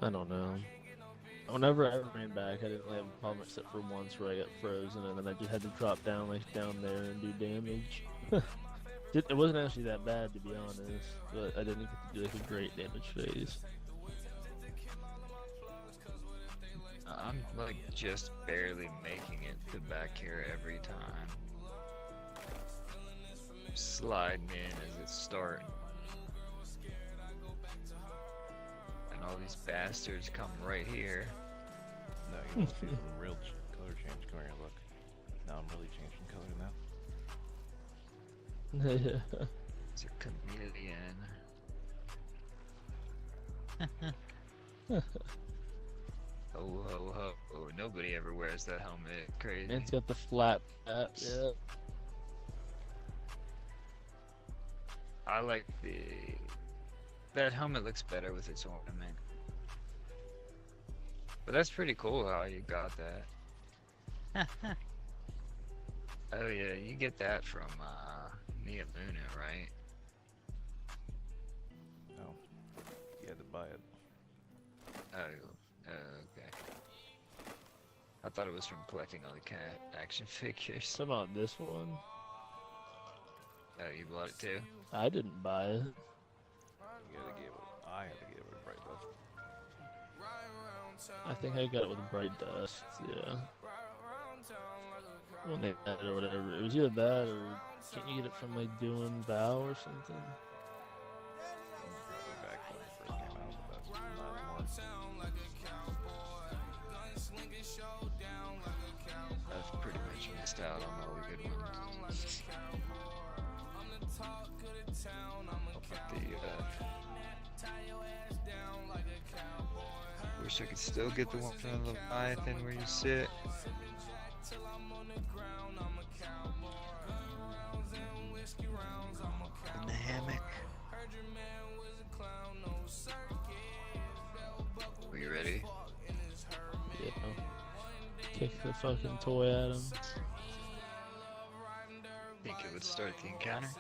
I don't know. Whenever I ran back, I didn't really have a problem except for once where I got frozen, and then I just had to drop down like down there and do damage. It wasn't actually that bad, to be honest, but I didn't get to do like a great damage phase. I'm like just barely making it to back here every time. Sliding in as it's starting. And all these bastards come right here. No, you want to see some real color change. Come here, look. Now I'm really changing color now. It's a chameleon. Oh, ho, ho. Oh, nobody ever wears that helmet. Crazy. Man's got the flat cap, yeah. I like that helmet looks better with its ornament. But that's pretty cool how you got that. Oh yeah, you get that from Nia Luna, right? No. You had to buy it. Oh, okay. I thought it was from collecting all the cat action figures. Some about this one. Oh, you bought it too? I didn't buy it. You gotta give it. I had to give it right though. I think I got it with Bright Dust, yeah. When they had it or whatever. It was either that or can't you get it from like doing Vow or something? Probably back when it first came out, but that's not anymore. I've pretty much missed out on all the good ones. Wish I could still get the one from the Leviathan where you sit. In the hammock. Are you ready? Yeah. Kick the fucking toy at him. Think it would start the encounter?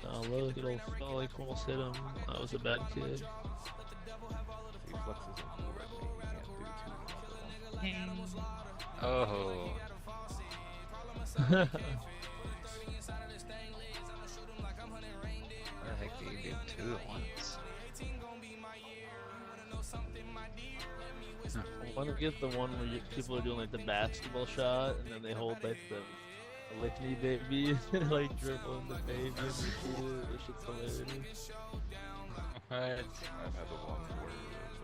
Oh look, it'll like almost hit him. I was a bad kid. See, Flex isn't cool right now. He can't do two. Oh. Yeah. What the heck do you do two at once? I want to get the one where people are doing like the basketball shot and then they hold like the lick me baby and like dribble in the baby and shoot it. This shit's hilarious. What? I've had the one where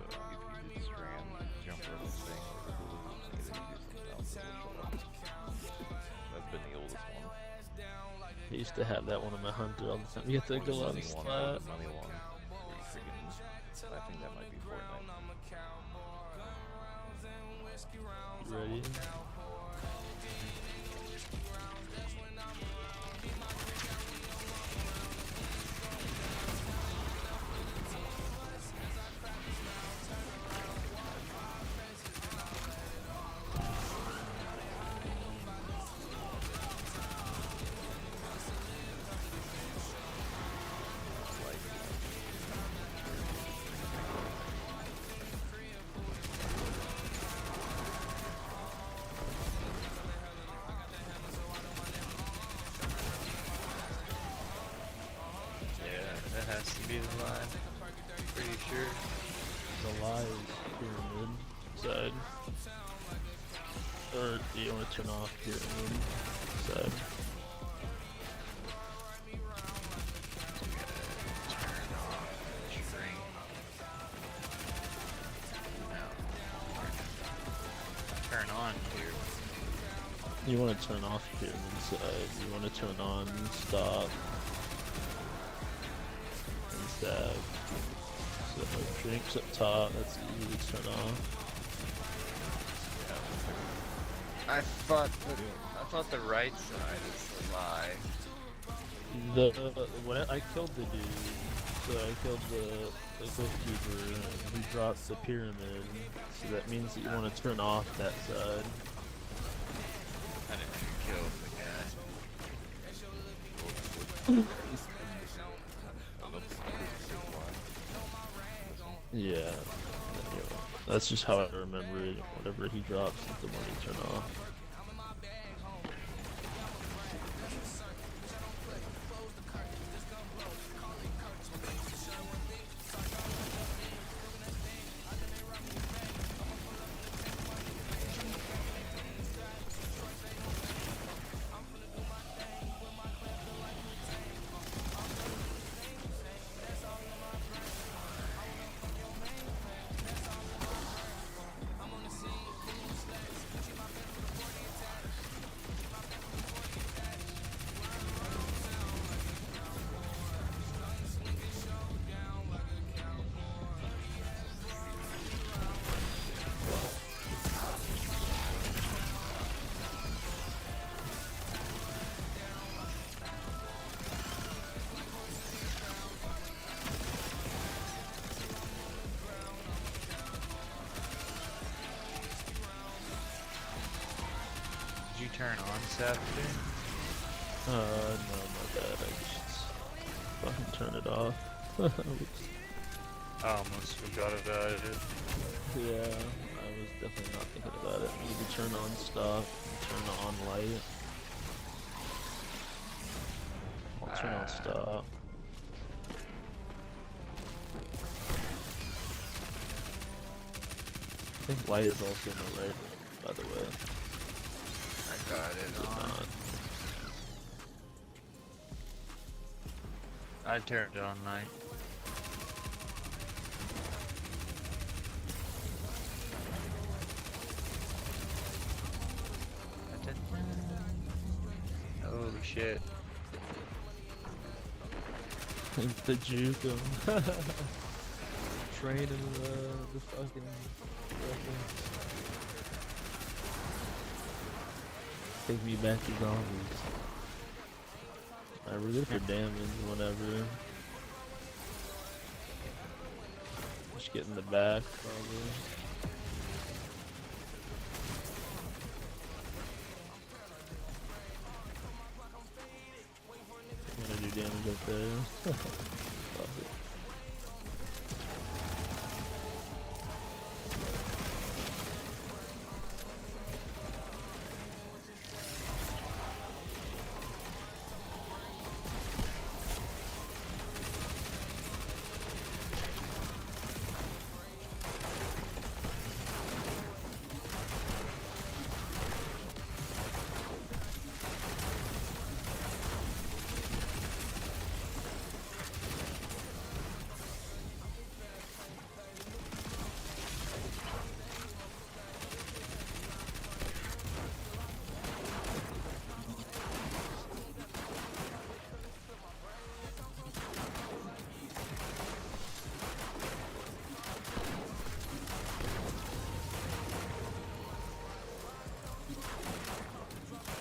if you did strand jumper on this thing or the balloons, and then you do something else, it will show up. That's been the oldest one. I used to have that one on my hunter all the time. You get to go out and Money slap. one, money one. Where you freaking, I think that might be Fortnite. You ready? That has to be the line. Pretty sure. The live pyramid side. Or do you want to turn off pyramid side? Turn on here. You want to turn off pyramid side. You want to turn on stop. Stab. So drinks up top, that's easy to turn off. I thought the right side is the lie. When I killed the dude, so I killed the bookkeeper, and he dropped the pyramid, so that means that you want to turn off that side. I didn't kill the guy. Yeah. That's just how I remember it. Whatever he drops is the one you turn off. Did you turn on Saturday? No, my bad. I just fucking turn it off. Oops. I almost forgot about it. Yeah, I was definitely not thinking about it. Need to turn on stop, turn on light. I'll turn on stop. I think light is also in the right, by the way. I got it Did on. not. I turned on light. Oh shit. The juke him. Training the fucking weapons. Take me back to zombies. I really for damage whenever. Just get in the back probably. I'm gonna do damage up there. Fuck it.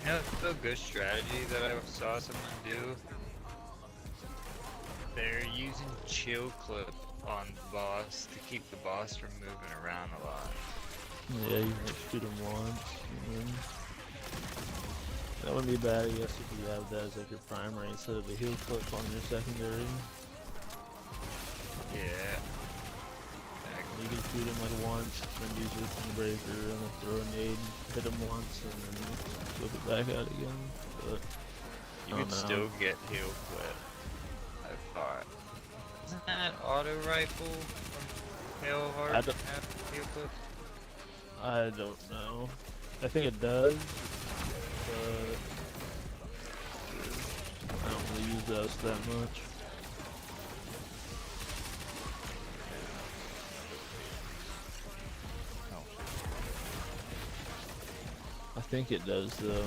You know, it's a good strategy that I saw someone do. They're using chill clip on the boss to keep the boss from moving around a lot. Yeah, you might shoot him once. And then... That wouldn't be bad, I guess, if you have that as like your primary instead of the heal clip on your secondary. Yeah. You can shoot him like once, then use your thing breaker, and then throw a nade, hit him once, and then flip it back out again. But You I could don't know. still get heal clip. I thought. Isn't that auto rifle from Hellheart I don't- have heal clip? I don't know. I think it does, but I don't really use those that much. I think it does though.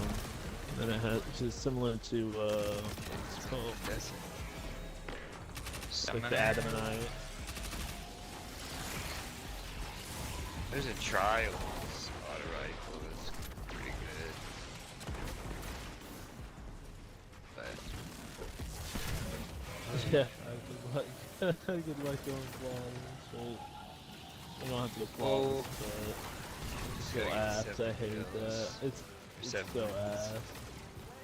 And it has, it's similar to what's it called? That's Like the Adamantite. There's a Trials auto rifle that's pretty good. But Yeah, I could like going flawless, but I don't have to go flawless, but it's so gotta get ass. 7 I hate kills. that. It's 7 so kills. ass.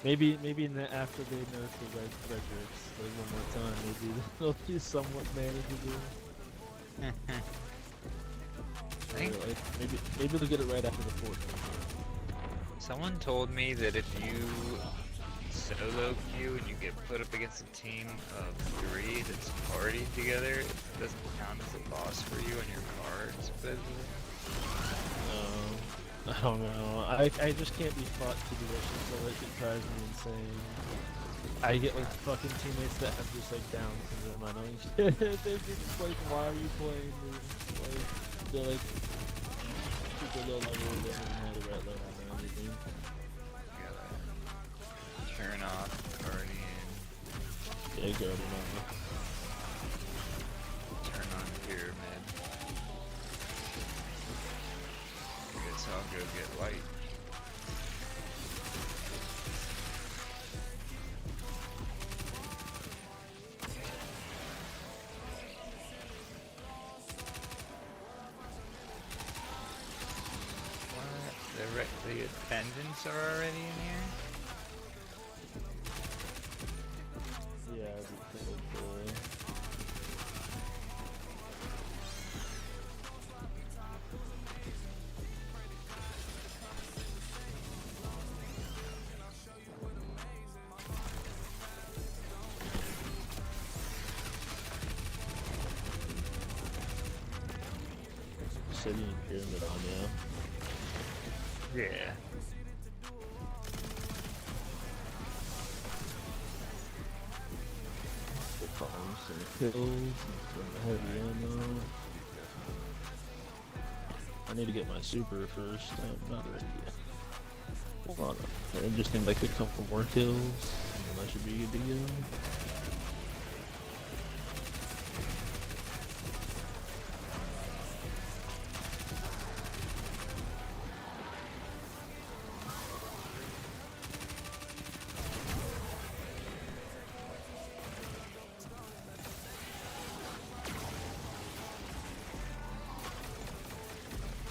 Maybe after they nerf the Fredericks like one more time, maybe they'll be somewhat manageable. think- Like, maybe they'll get it right after the 14th. Someone told me that if you solo queue and you get put up against a team of 3 that's partied together, it doesn't count as a boss for you on your cards, supposedly. I don't know. I just can't be fought to do that shit, so that shit drives me insane. I get like fucking teammates that have just like down syndrome. I know shit. They're just like, why are you playing this? Like, they're like super low level. They don't know the right level or anything. Gotta turn off Guardian, Yeah, Guardian on. turn on Pyramid. I guess I'll go get light. What? The attendants are already in here? Yeah, probably. City and Pyramid on, yeah. Yeah. The pumps and the kills and some heavy ammo. I need to get my super first. I'm not ready yet. Hold on. I just need like a couple more kills, and then I should be good to go.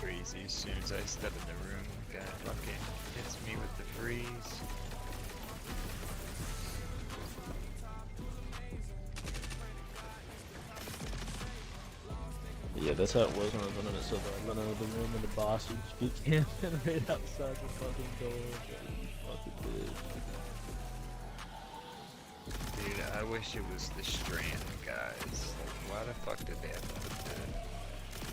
Crazy, as soon as I step in the room, the guy fucking hits me with the freeze. Yeah, that's how it was when I was running it silver. I run out of the room and the boss would just be camping right outside the fucking door. Fucking bitch. Dude, I wish it was the Strand guys. Like, why the fuck did they have to put the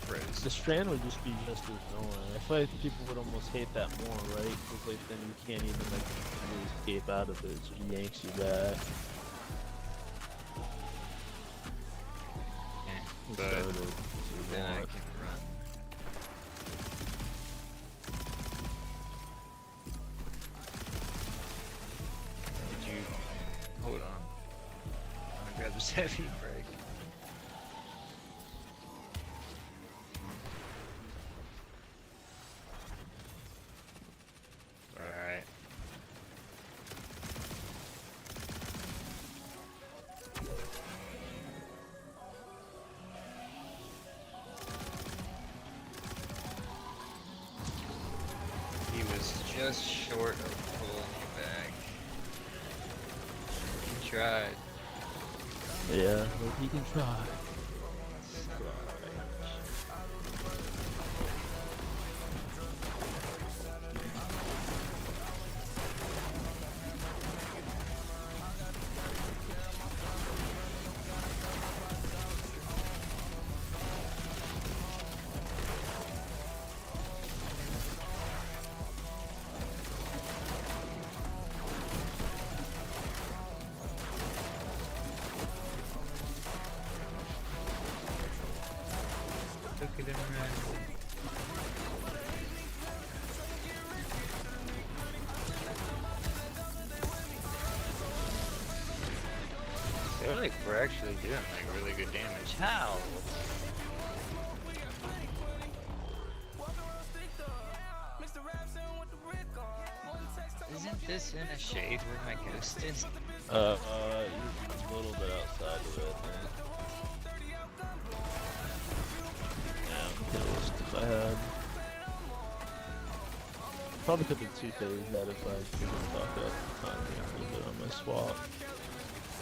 froze? The Strand would just be just as annoying. I feel like people would almost hate that more, right? Because like then you can't even like really escape out of it. It just yanks you back. But Started, then I can run. Did you... Hold on. I'm gonna grab this heavy break. Alright. He was just short of pulling you back. He tried. yeah, but he can try. Took it in red. They're like, we're actually doing like really good damage. How? Isn't this in a shade where my ghost is? You're a little bit outside of it, I think. Yeah, kills if I had. Probably could have 2K'd that if I didn't fuck up time a little bit on my swap.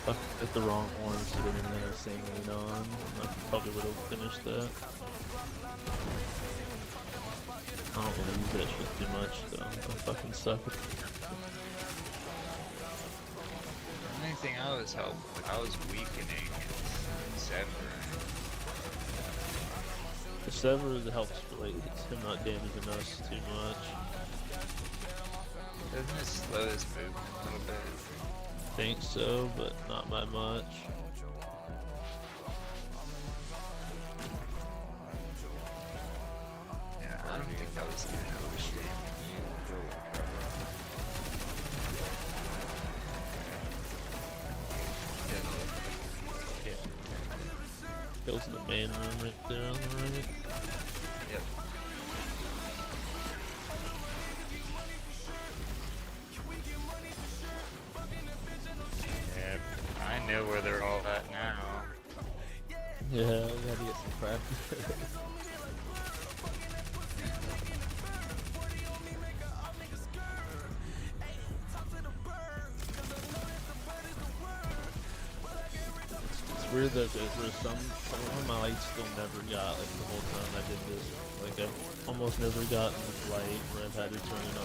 If I hit the wrong one, so I didn't have a same lean on, I probably would have finished that. I don't want to use that shit too much, so I fucking suck. The only thing I was weakening is Sever. The Sever helps for like him not damaging us too much. Doesn't it slow his movement a little bit? Think so, but not by much. Yeah, I don't think that was gonna help his Yeah. Goes to the main room right there on the right. Yep. Yep. I know where they're all at now. Yeah, I gotta get some practice. It's weird that there's some of my lights still never got, like the whole time I did this. Like I've almost never gotten a light where I've had to turn it on.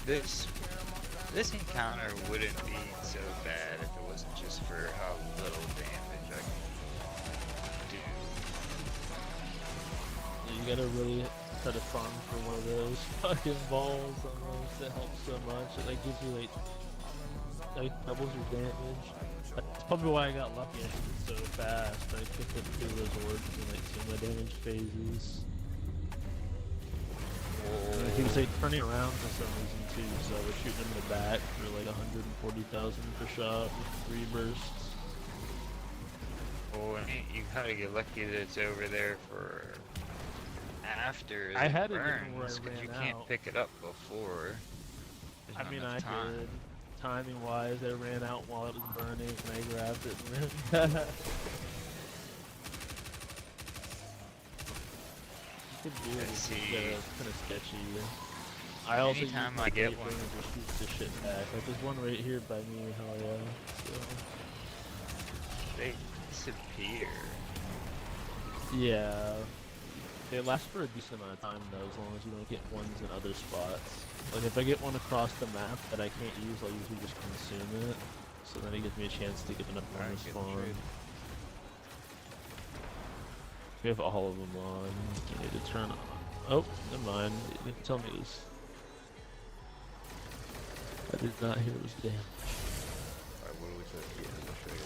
This encounter wouldn't be so bad if it wasn't just for how little damage I can do. You gotta really try to farm for one of those fucking balls almost. It helps so much. It like gives you like doubles your damage. That's probably why I got lucky. I did so fast. I picked up 2 resorts in like 2 of my damage phases. And he was like turning around for some reason too, so I was shooting him in the back for like 140,000 per shot with 3 bursts. Oh, and you gotta get lucky that it's over there for after I had it it where I burns, because you ran can't out. pick it up before. There's I not mean, enough I time. did. Timing wise, I ran out while it was burning and I grabbed it and ran back. You could do it, Let's it's see. kind of sketchy. I also Anytime use I get the one. and just shoot the shit back. Like there's one right here by me, hell yeah. So, They disappear. yeah. They last for a decent amount of time though, as long as you don't get ones in other spots. Like if I get one across the map that I can't use, I'll usually just consume it. So then it gives me a chance to get enough one Alright, to get the spawn. trade. We have all of them on. You need to turn on. Oh, never mind. You didn't tell me this. I did not hear it was damage. Alright, what do we say? Yeah, let's show you.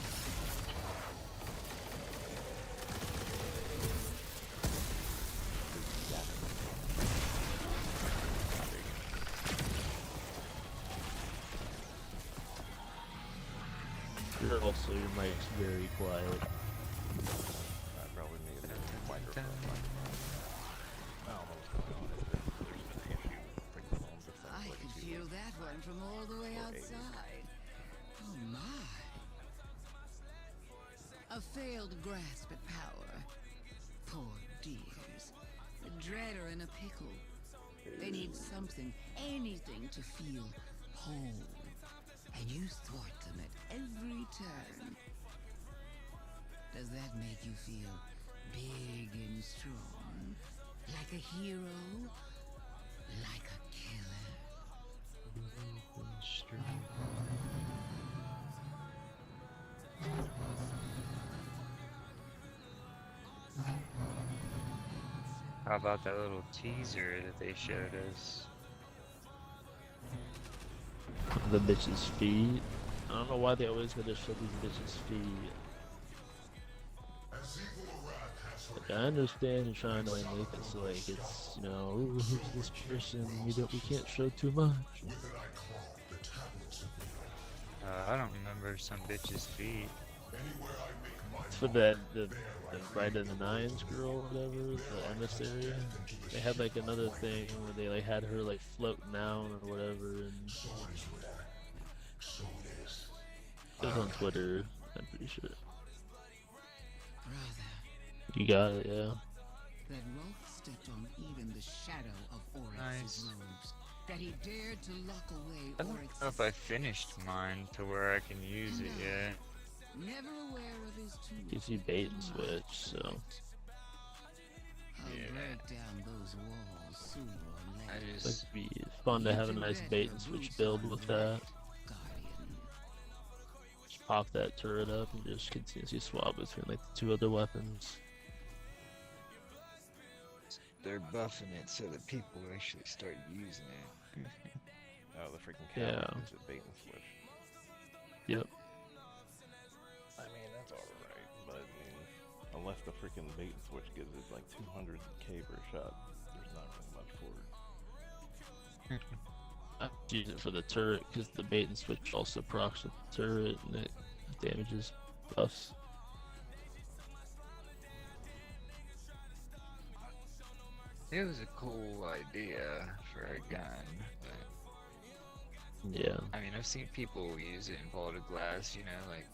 Also, your mic's very quiet. I probably need a microphone. I don't know what's going on. There's an issue with microphones. It sounds I like could it's feel either that one from all the way 480. outside. Oh my. A failed grasp at power. Poor dears. The dread are in a pickle. They need something, anything to feel whole. And you thwart them at every turn. Does that make you feel big and strong? Like a hero? Like a killer? How about that little teaser that they showed us? The bitch's feet. I don't know why they always gotta show these bitches' feet. Like, I understand you're trying to like make it so like it's, you know, ooh, who's this person? We can't show too much. I don't remember some bitch's feet. It's for the Bride of the Nines girl or whatever, the emissary. They had like another thing where they like had her like floating down or whatever, and was on Twitter. I'm pretty sure. Brother, You got it, yeah. that Rolf stepped on even the shadow of Oryx's Nice. robes. That he dared to lock away I don't Oryx's know if I finished mine to where I can use it yet. never aware of his tools. Gives you bait and switch, so. I'll Yeah. break down those walls sooner or I later. just It'd be fun to have a nice bait and switch build with that. Guardian. Just pop that turret up and just continuously swap between like the two other weapons. They're buffing it so that people actually start using it. Oh, the freaking Yeah. cow is a bait and switch. Yep. I mean, that's alright, but I mean, unless the freaking bait and switch gives it like 200k per shot, there's not really much for it. I use it for the turret because the bait and switch also procs with the turret and it damages buffs. it was a cool idea for a gun, but Yeah. I mean I've seen people use it in Vaulted Glass, you know, like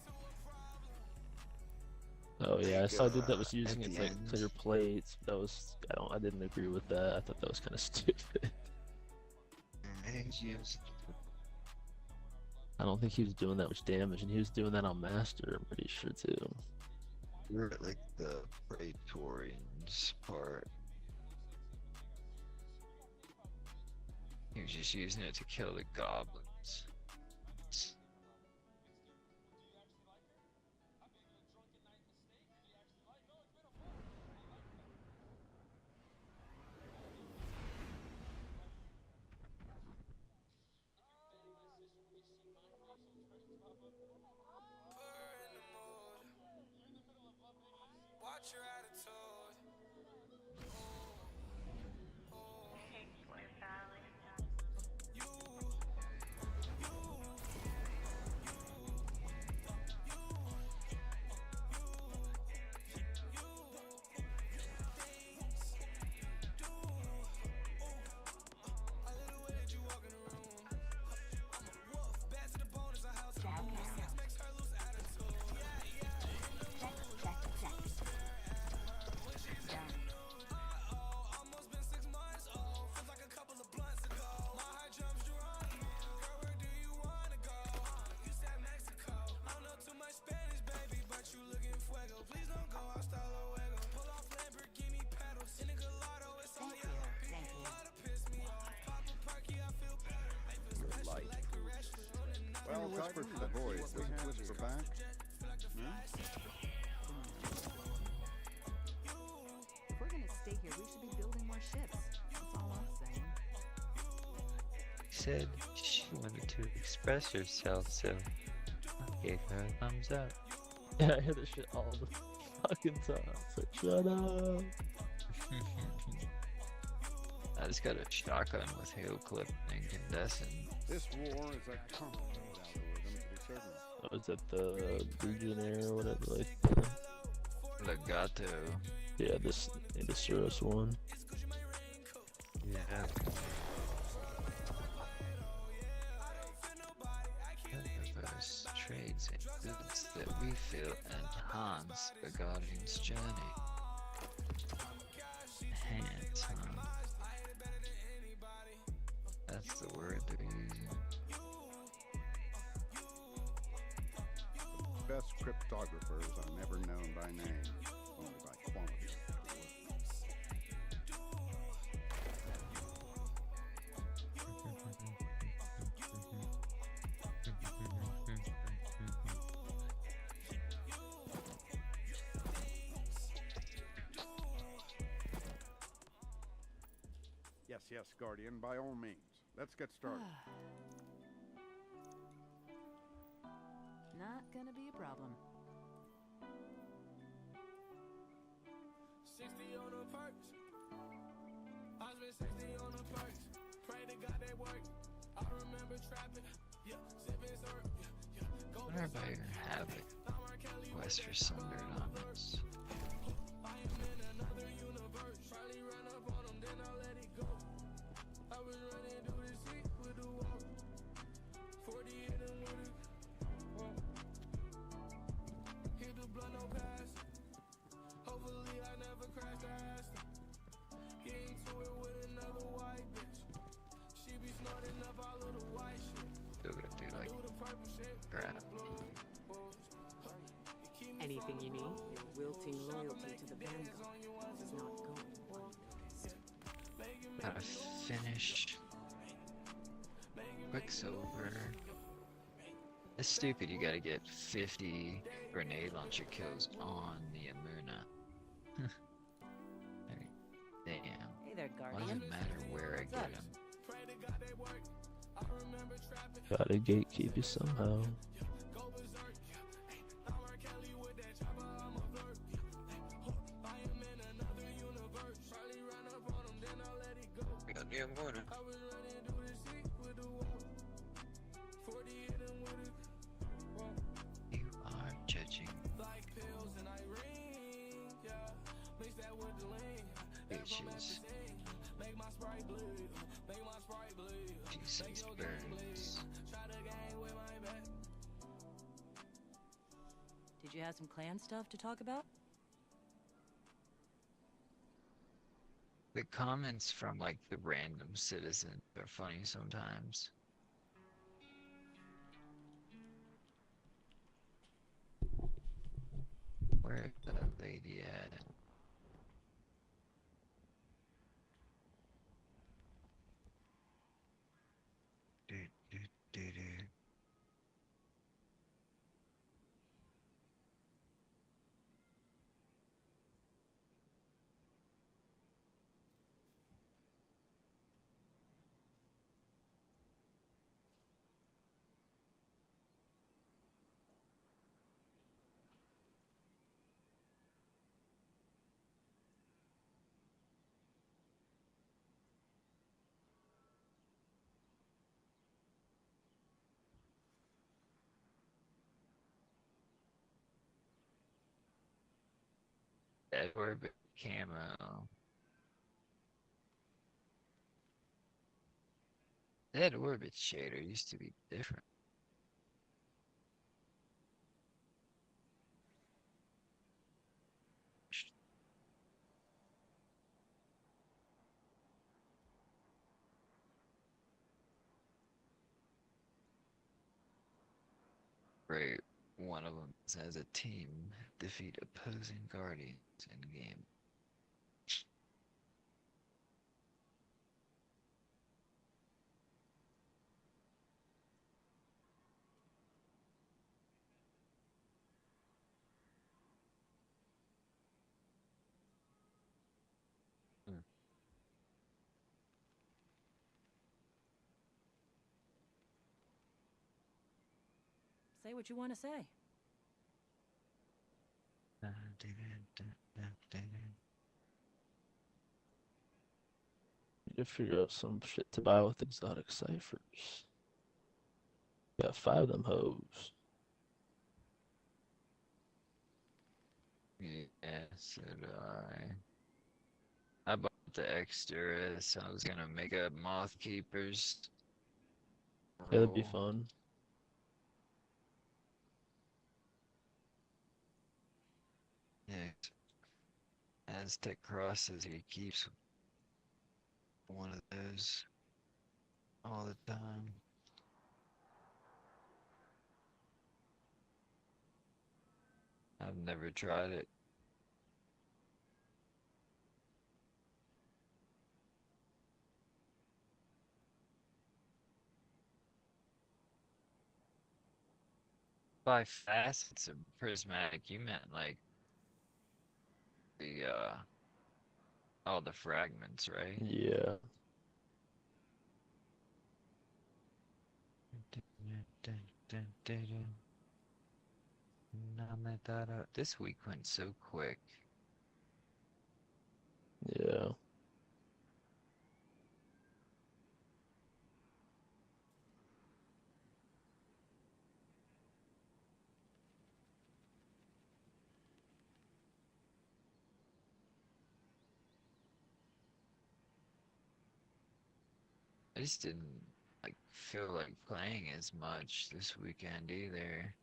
Oh yeah, I saw a dude that was At using it the to like end. clear plates. That was I didn't agree with that. I thought that was kind of stupid. I don't think he was doing that much damage, and he was doing that on Master. I'm pretty sure too. We're at like the Praetorians part. he was just using it to kill the goblins. Watch your attitude. Well, whisper to the void. Does it whisper back? No? If we're gonna stay here, we should be building more ships. That's all I'm saying. Said she wanted to express herself, so I gave her a thumbs up. Yeah, I hear this shit all the fucking time. It's like, shut up. I just got a shotgun with hail clip and incandescent. This war is a complicated algorithm to be certain. Oh, is that the Legionnaire or whatever? Like, Legato. yeah, this the Surus one. Yeah. Universe trades in goods that we feel enhance the Guardian's journey. Enhance, huh? That's the word they're using. The best cryptographers are never known by name, only by quality. Yes, yes, Guardian, by all means. Let's get started. Not gonna be a problem. 60 on the perks. I spent 60 on the perks. Pray to God they work. I remember trapping. Yeah, sipping syrup. Yeah, yeah. I wonder if I even have a quest for Sundered Omens. I am in another universe. Probably run up on them, then I'll let it go. I was running through the seat with the wall. 40 in them with it. Crap. Anything you need, your wilting loyalty to the Vanguard is not going unnoticed. Gotta finish. Quicksilver. It's stupid you gotta get 50 grenade launcher kills on the Amuna. Damn. Hey there, Why Guardian. does it matter where I get them? Gotta gatekeep you somehow. Goddamn morning. You are judging bitches. Jesus burns. Did you have some clan stuff to talk about? The comments from like the random citizens are funny sometimes. Where's that lady at? Do, do, do, do. That orbit camo. That orbit shader used to be different. Right, one of them says a team defeat opposing guardians in game. Say what you want to say. Need to figure out some shit to buy with exotic ciphers. Got 5 of them hoes. Yeah, so do I bought the extras. I was gonna make a moth keepers. Yeah, that'd be roll. fun. Yeah. Aztec crosses, he keeps one of those all the time. I've never tried it. By facets of prismatic, you meant like the all the fragments, right? Yeah. This week went so quick. Yeah. I just didn't like feel like playing as much this weekend either.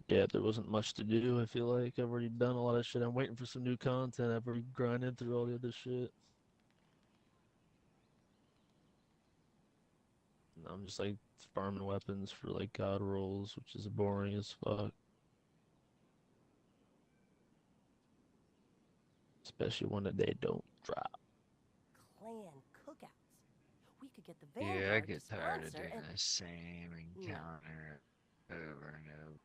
Yeah, there wasn't much to do. I feel like I've already done a lot of shit. I'm waiting for some new content. I've already grinded through all the other shit. I'm just like farming weapons for like god rolls, which is boring as fuck. Especially when they don't drop. Clan cookouts. We could get the Yeah, I Vanguard to get tired of sponsor doing and... the same No. encounter over and over.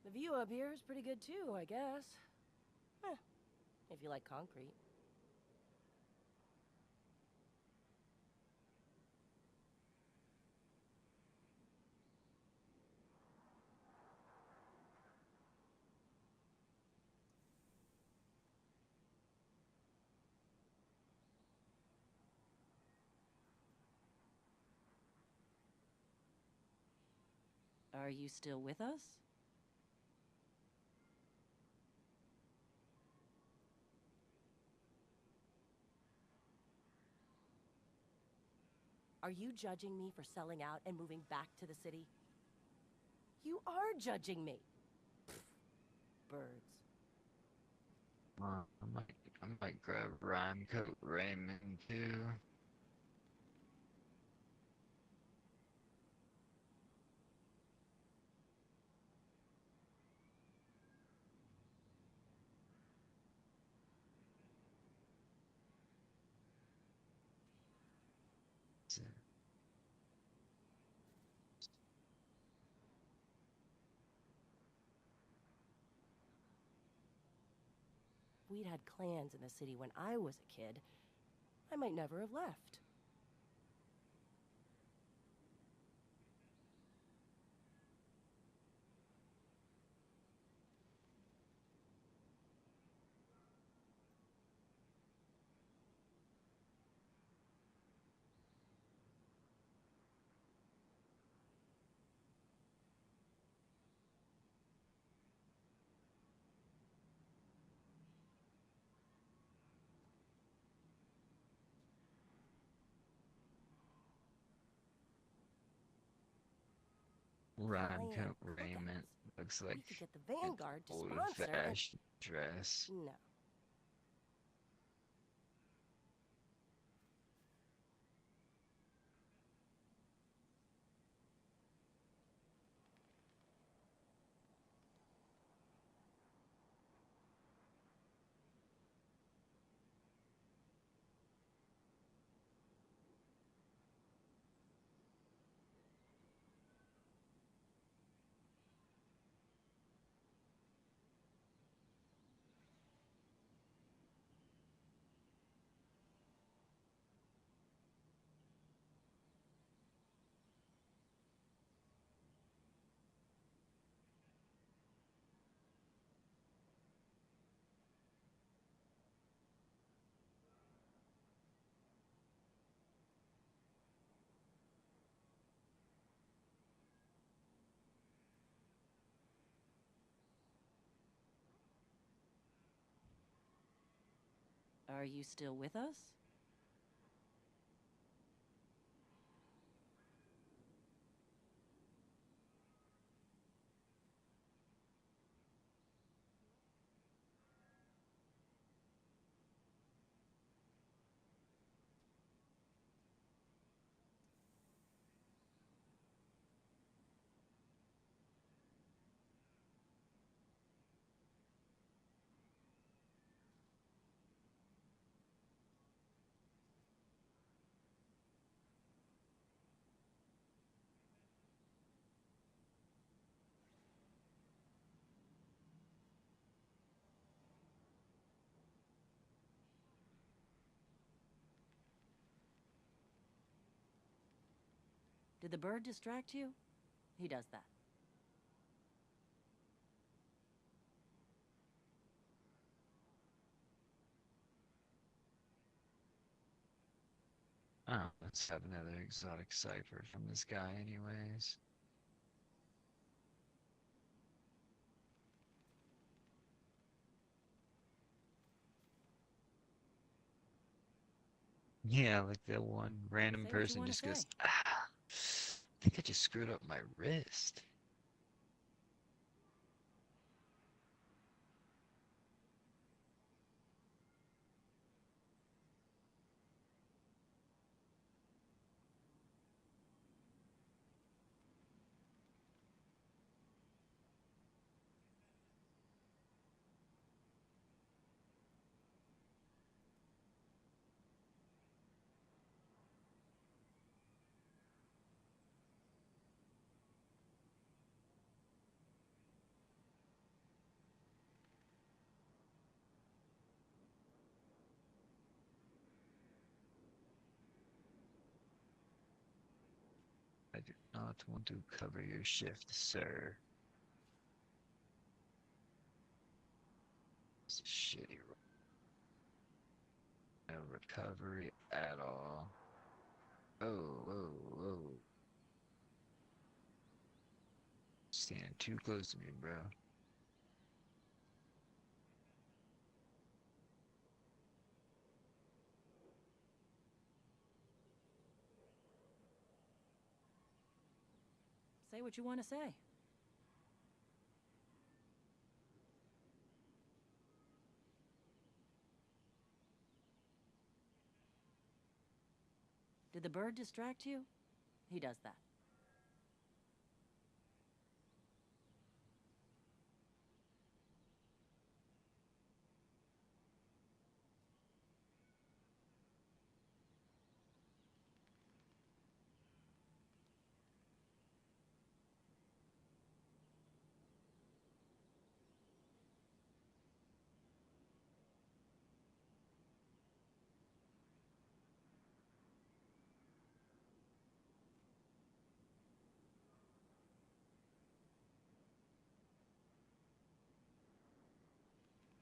The view up here is pretty good too, I guess. Eh, if you like concrete. Are you still with us? Are you judging me for selling out and moving back to the city? You are judging me. Pfft, birds. I might grab Rhyme Coat Raymond too. If we'd had clans in the city when I was a kid, I might never have left. Rhyme Clan Coat cookouts. Raymond looks We like could get the an Vanguard to sponsor and... old-fashioned dress. No. Are you still with us? Did the bird distract you? He does that. Oh, let's have another exotic cipher from this guy anyways. Yeah, like that one random Say what you person wanna just goes, say. ah, I think I just screwed up my wrist. I do not want to cover your shift, sir. It's a shitty no recovery at all. Oh, whoa, whoa. Standing too close to me, bro. Say what you wanna say. Did the bird distract you? He does that.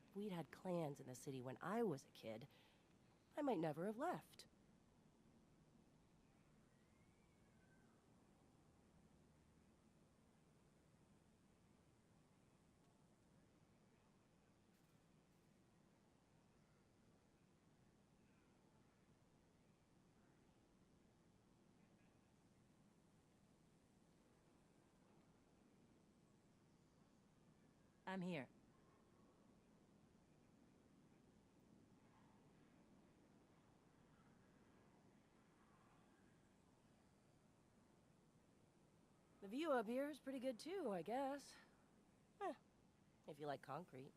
If we'd had clans in the city when I was a kid, I might never have left. I'm here. The view up here is pretty good too, I guess. Eh, if you like concrete.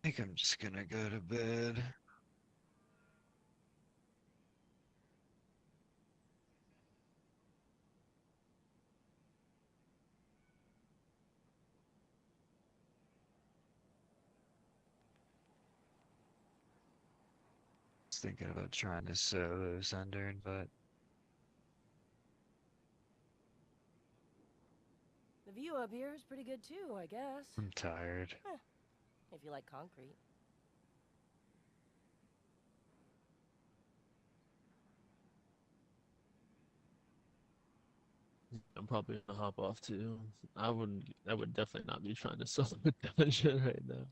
I think I'm just gonna go to bed. I was thinking about trying to solo Sundern, but The view up here is pretty good too, I guess. I'm tired. Eh, if you like concrete. I'm probably gonna hop off too. I would definitely not be trying to sell a dungeon right now.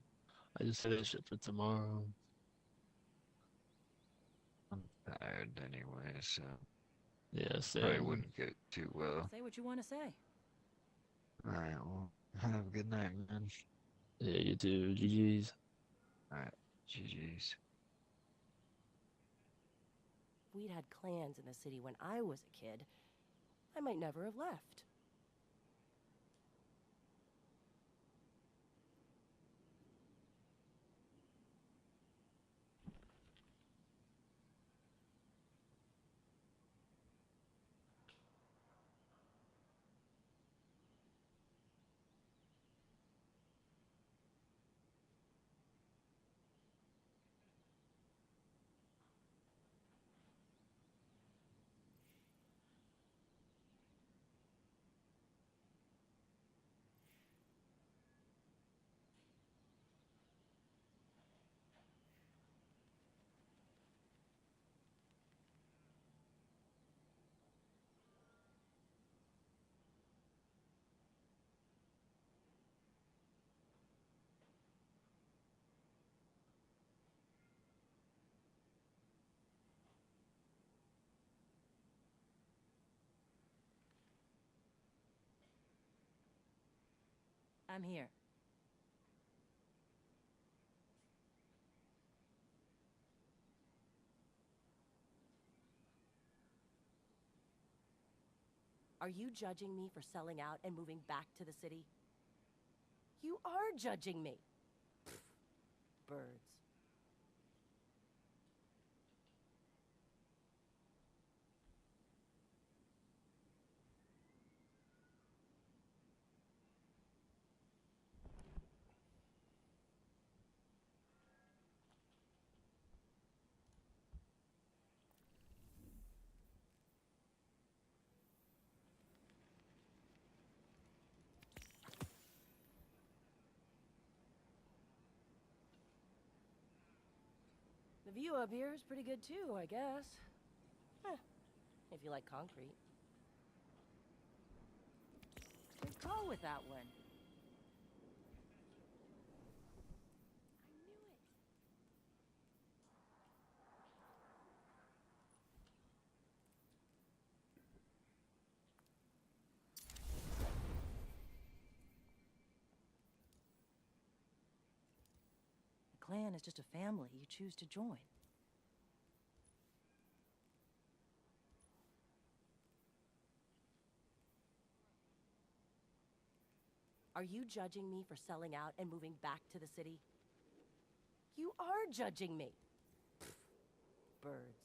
I just say that shit for tomorrow. I'm tired anyway, so Yeah, probably same. wouldn't get too well. Say what you wanna say. Alright, well, have a good night, man. Yeah, you too. GG's. Alright, GG's. If we'd had clans in the city when I was a kid, I might never have left. I'm here. Are you judging me for selling out and moving back to the city? You are judging me. Birds. The view up here is pretty good too, I guess. Huh. If you like concrete. Good call with that one. I knew it. A clan is just a family you choose to join. Are you judging me for selling out and moving back to the city? You are judging me. Birds.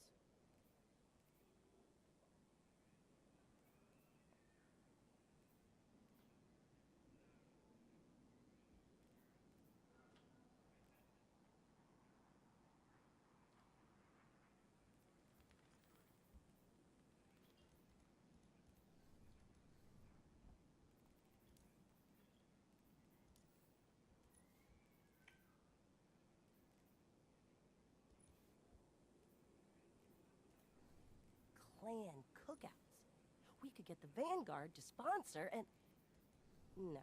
Clan cookouts. We could get the Vanguard to sponsor and... No.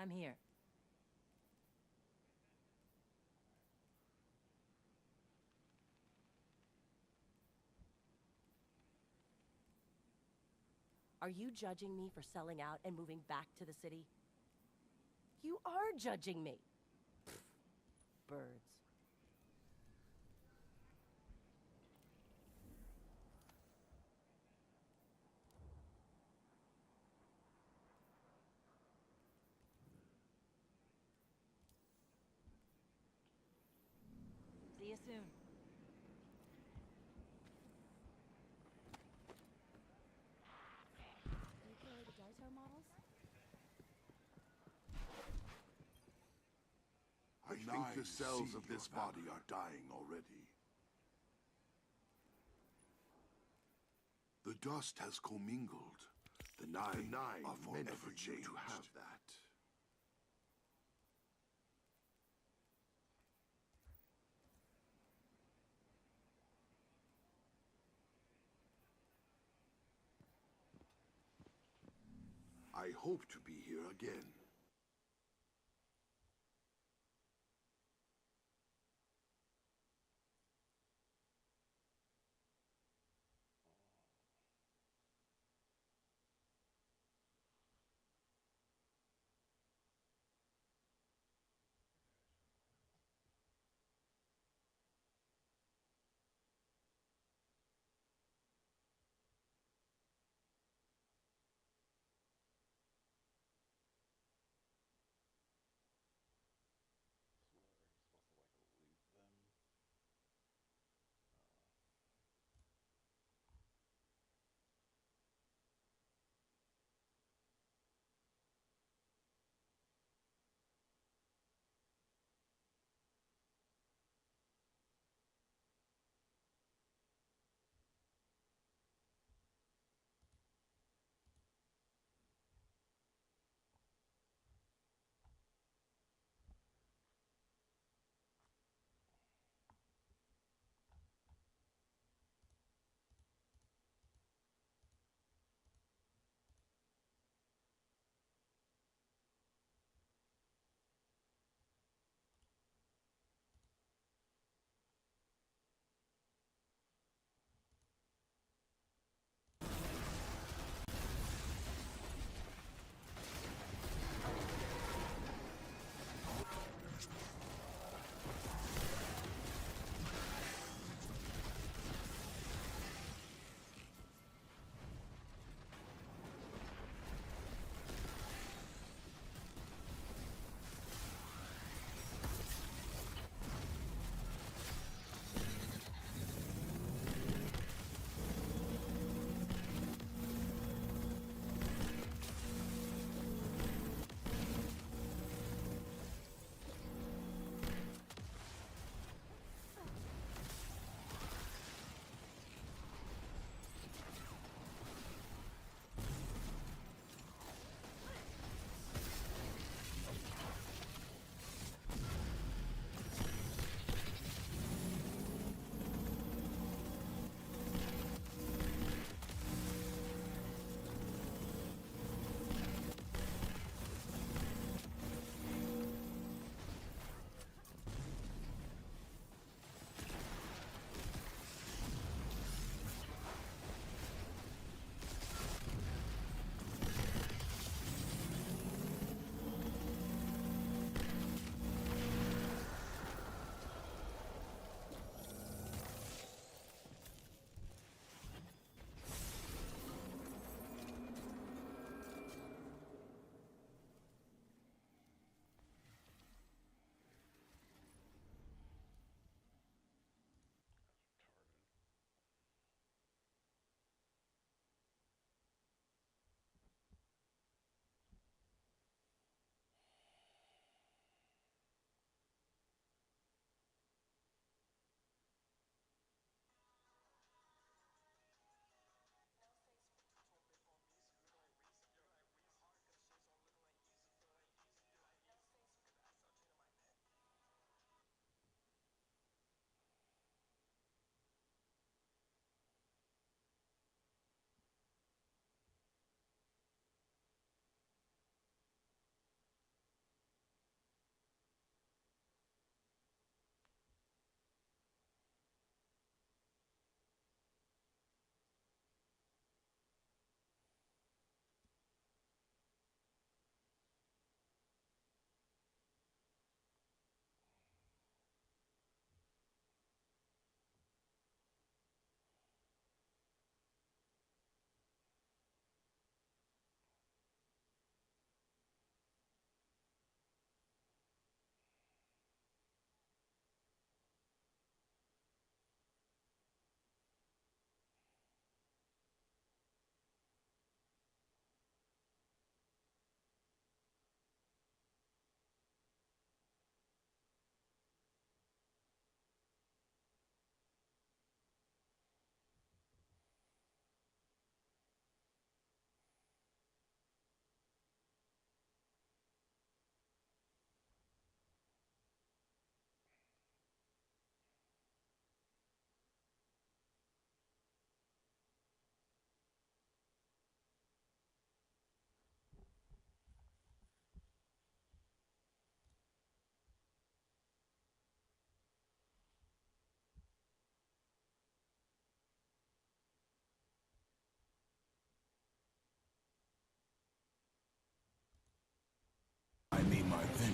I'm here. Are you judging me for selling out and moving back to the city? You are judging me. Birds. See you soon. Do you carry the Daito models? I think the cells of this body are dying already. The dust has commingled. The nine are forever changed. To have that. I hope to be here again.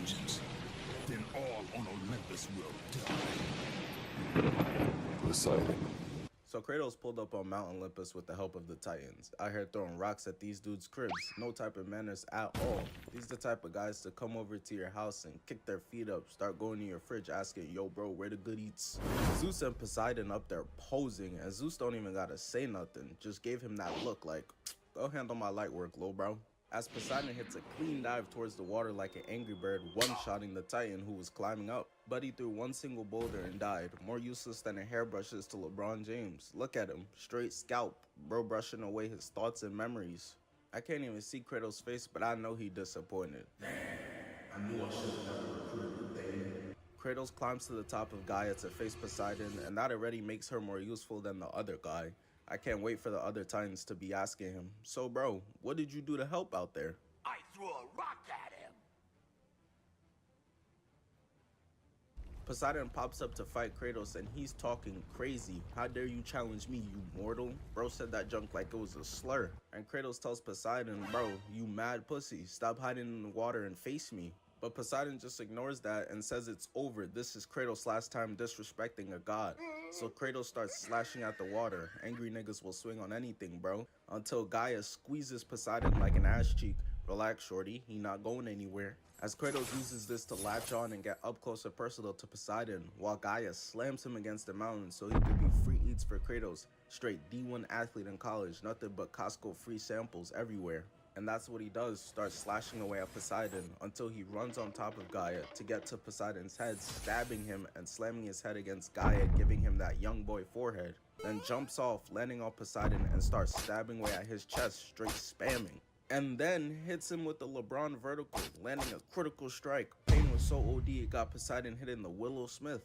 vengeance, then all on Olympus will die. Poseidon. So Kratos pulled up on Mount Olympus with the help of the Titans, out here throwing rocks at these dudes' cribs, no type of manners at all. These the type of guys to come over to your house and kick their feet up, start going to your fridge asking, yo bro, where the good eats? Zeus and Poseidon up there posing, and Zeus don't even gotta say nothing, just gave him that look like, go handle my light work, lil bro. As Poseidon hits a clean dive towards the water like an angry bird, one-shotting the Titan who was climbing up. But he threw one single boulder and died, more useless than a hairbrush is to LeBron James. Look at him, straight scalp, bro brushing away his thoughts and memories. I can't even see Kratos' face, but I know he disappointed. Damn, I knew I should have never recruited the thing. Kratos climbs to the top of Gaia to face Poseidon, and that already makes her more useful than the other guy. I can't wait for the other Titans to be asking him, so bro, what did you do to help out there? I threw a rock at him. Poseidon pops up to fight Kratos and he's talking crazy. How dare you challenge me, you mortal? Bro said that junk like it was a slur. And Kratos tells Poseidon, bro, you mad pussy, stop hiding in the water and face me. But Poseidon just ignores that and says it's over. This is Kratos' last time disrespecting a god. So Kratos starts slashing at the water. Angry niggas will swing on anything, bro. Until Gaia squeezes Poseidon like an ass cheek. Relax, shorty, he not going anywhere. As Kratos uses this to latch on and get up close and personal to Poseidon, while Gaia slams him against the mountain so he could be free eats for Kratos. Straight D1 athlete in college, nothing but Costco free samples everywhere. And that's what he does, starts slashing away at Poseidon until he runs on top of Gaia to get to Poseidon's head, stabbing him and slamming his head against Gaia, giving him that young boy forehead. Then jumps off, landing on Poseidon and starts stabbing away at his chest, straight spamming. And then hits him with the LeBron vertical, landing a critical strike. Pain was so OD it got Poseidon hitting the Willow Smith.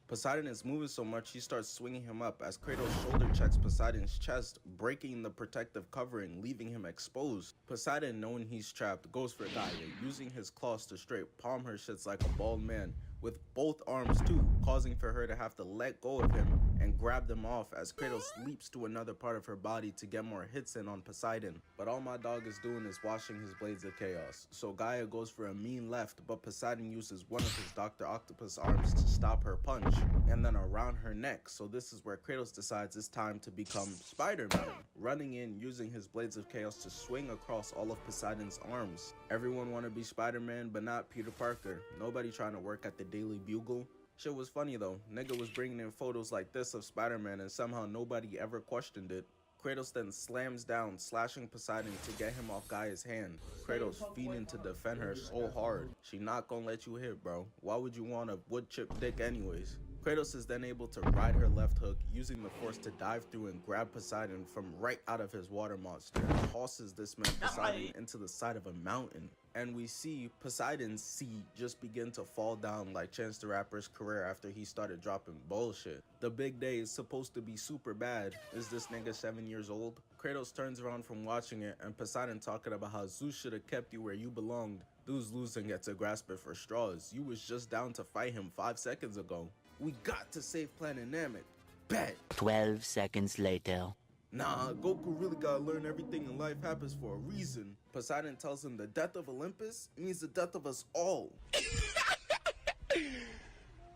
Poseidon is moving so much he starts swinging him up as Kratos shoulder checks Poseidon's chest, breaking the protective covering, leaving him exposed. Poseidon, knowing he's trapped, goes for Gaia, using his claws to straight palm her shits like a bald man, with both arms too, causing for her to have to let go of him and grab them off as Kratos leaps to another part of her body to get more hits in on Poseidon. But all my dog is doing is washing his blades of chaos. So Gaia goes for a mean left, but Poseidon uses one of his Dr. Octopus arms to stop her punch, and then around her neck. So this is where Kratos decides it's time to become Spider-Man, running in, using his blades of chaos to swing across all of Poseidon's arms. Everyone want to be Spider-Man, but not Peter Parker. Nobody trying to work at the Daily Bugle. Shit was funny though. Nigga was bringing in photos like this of Spider-Man and somehow nobody ever questioned it. Kratos then slams down, slashing Poseidon to get him off Gaia's hand. Kratos fiending to defend her so hard. She not gonna let you hit, bro. Why would you want a wood chip dick anyways? Kratos is then able to ride her left hook, using the force to dive through and grab Poseidon from right out of his water monster, and tosses this man Poseidon into the side of a mountain. And we see Poseidon's seed just begin to fall down like Chance the Rapper's career after he started dropping bullshit. The big day is supposed to be super bad. Is this nigga 7 years old? Kratos turns around from watching it, and Poseidon talking about how Zeus should have kept you where you belonged. Dudes lose and get to grasp it for straws. You was just down to fight him 5 seconds ago. We got to save Planet Namek. Bet. 12 seconds later. Nah, Goku really gotta learn everything in life happens for a reason. Poseidon tells him the death of Olympus means the death of us all.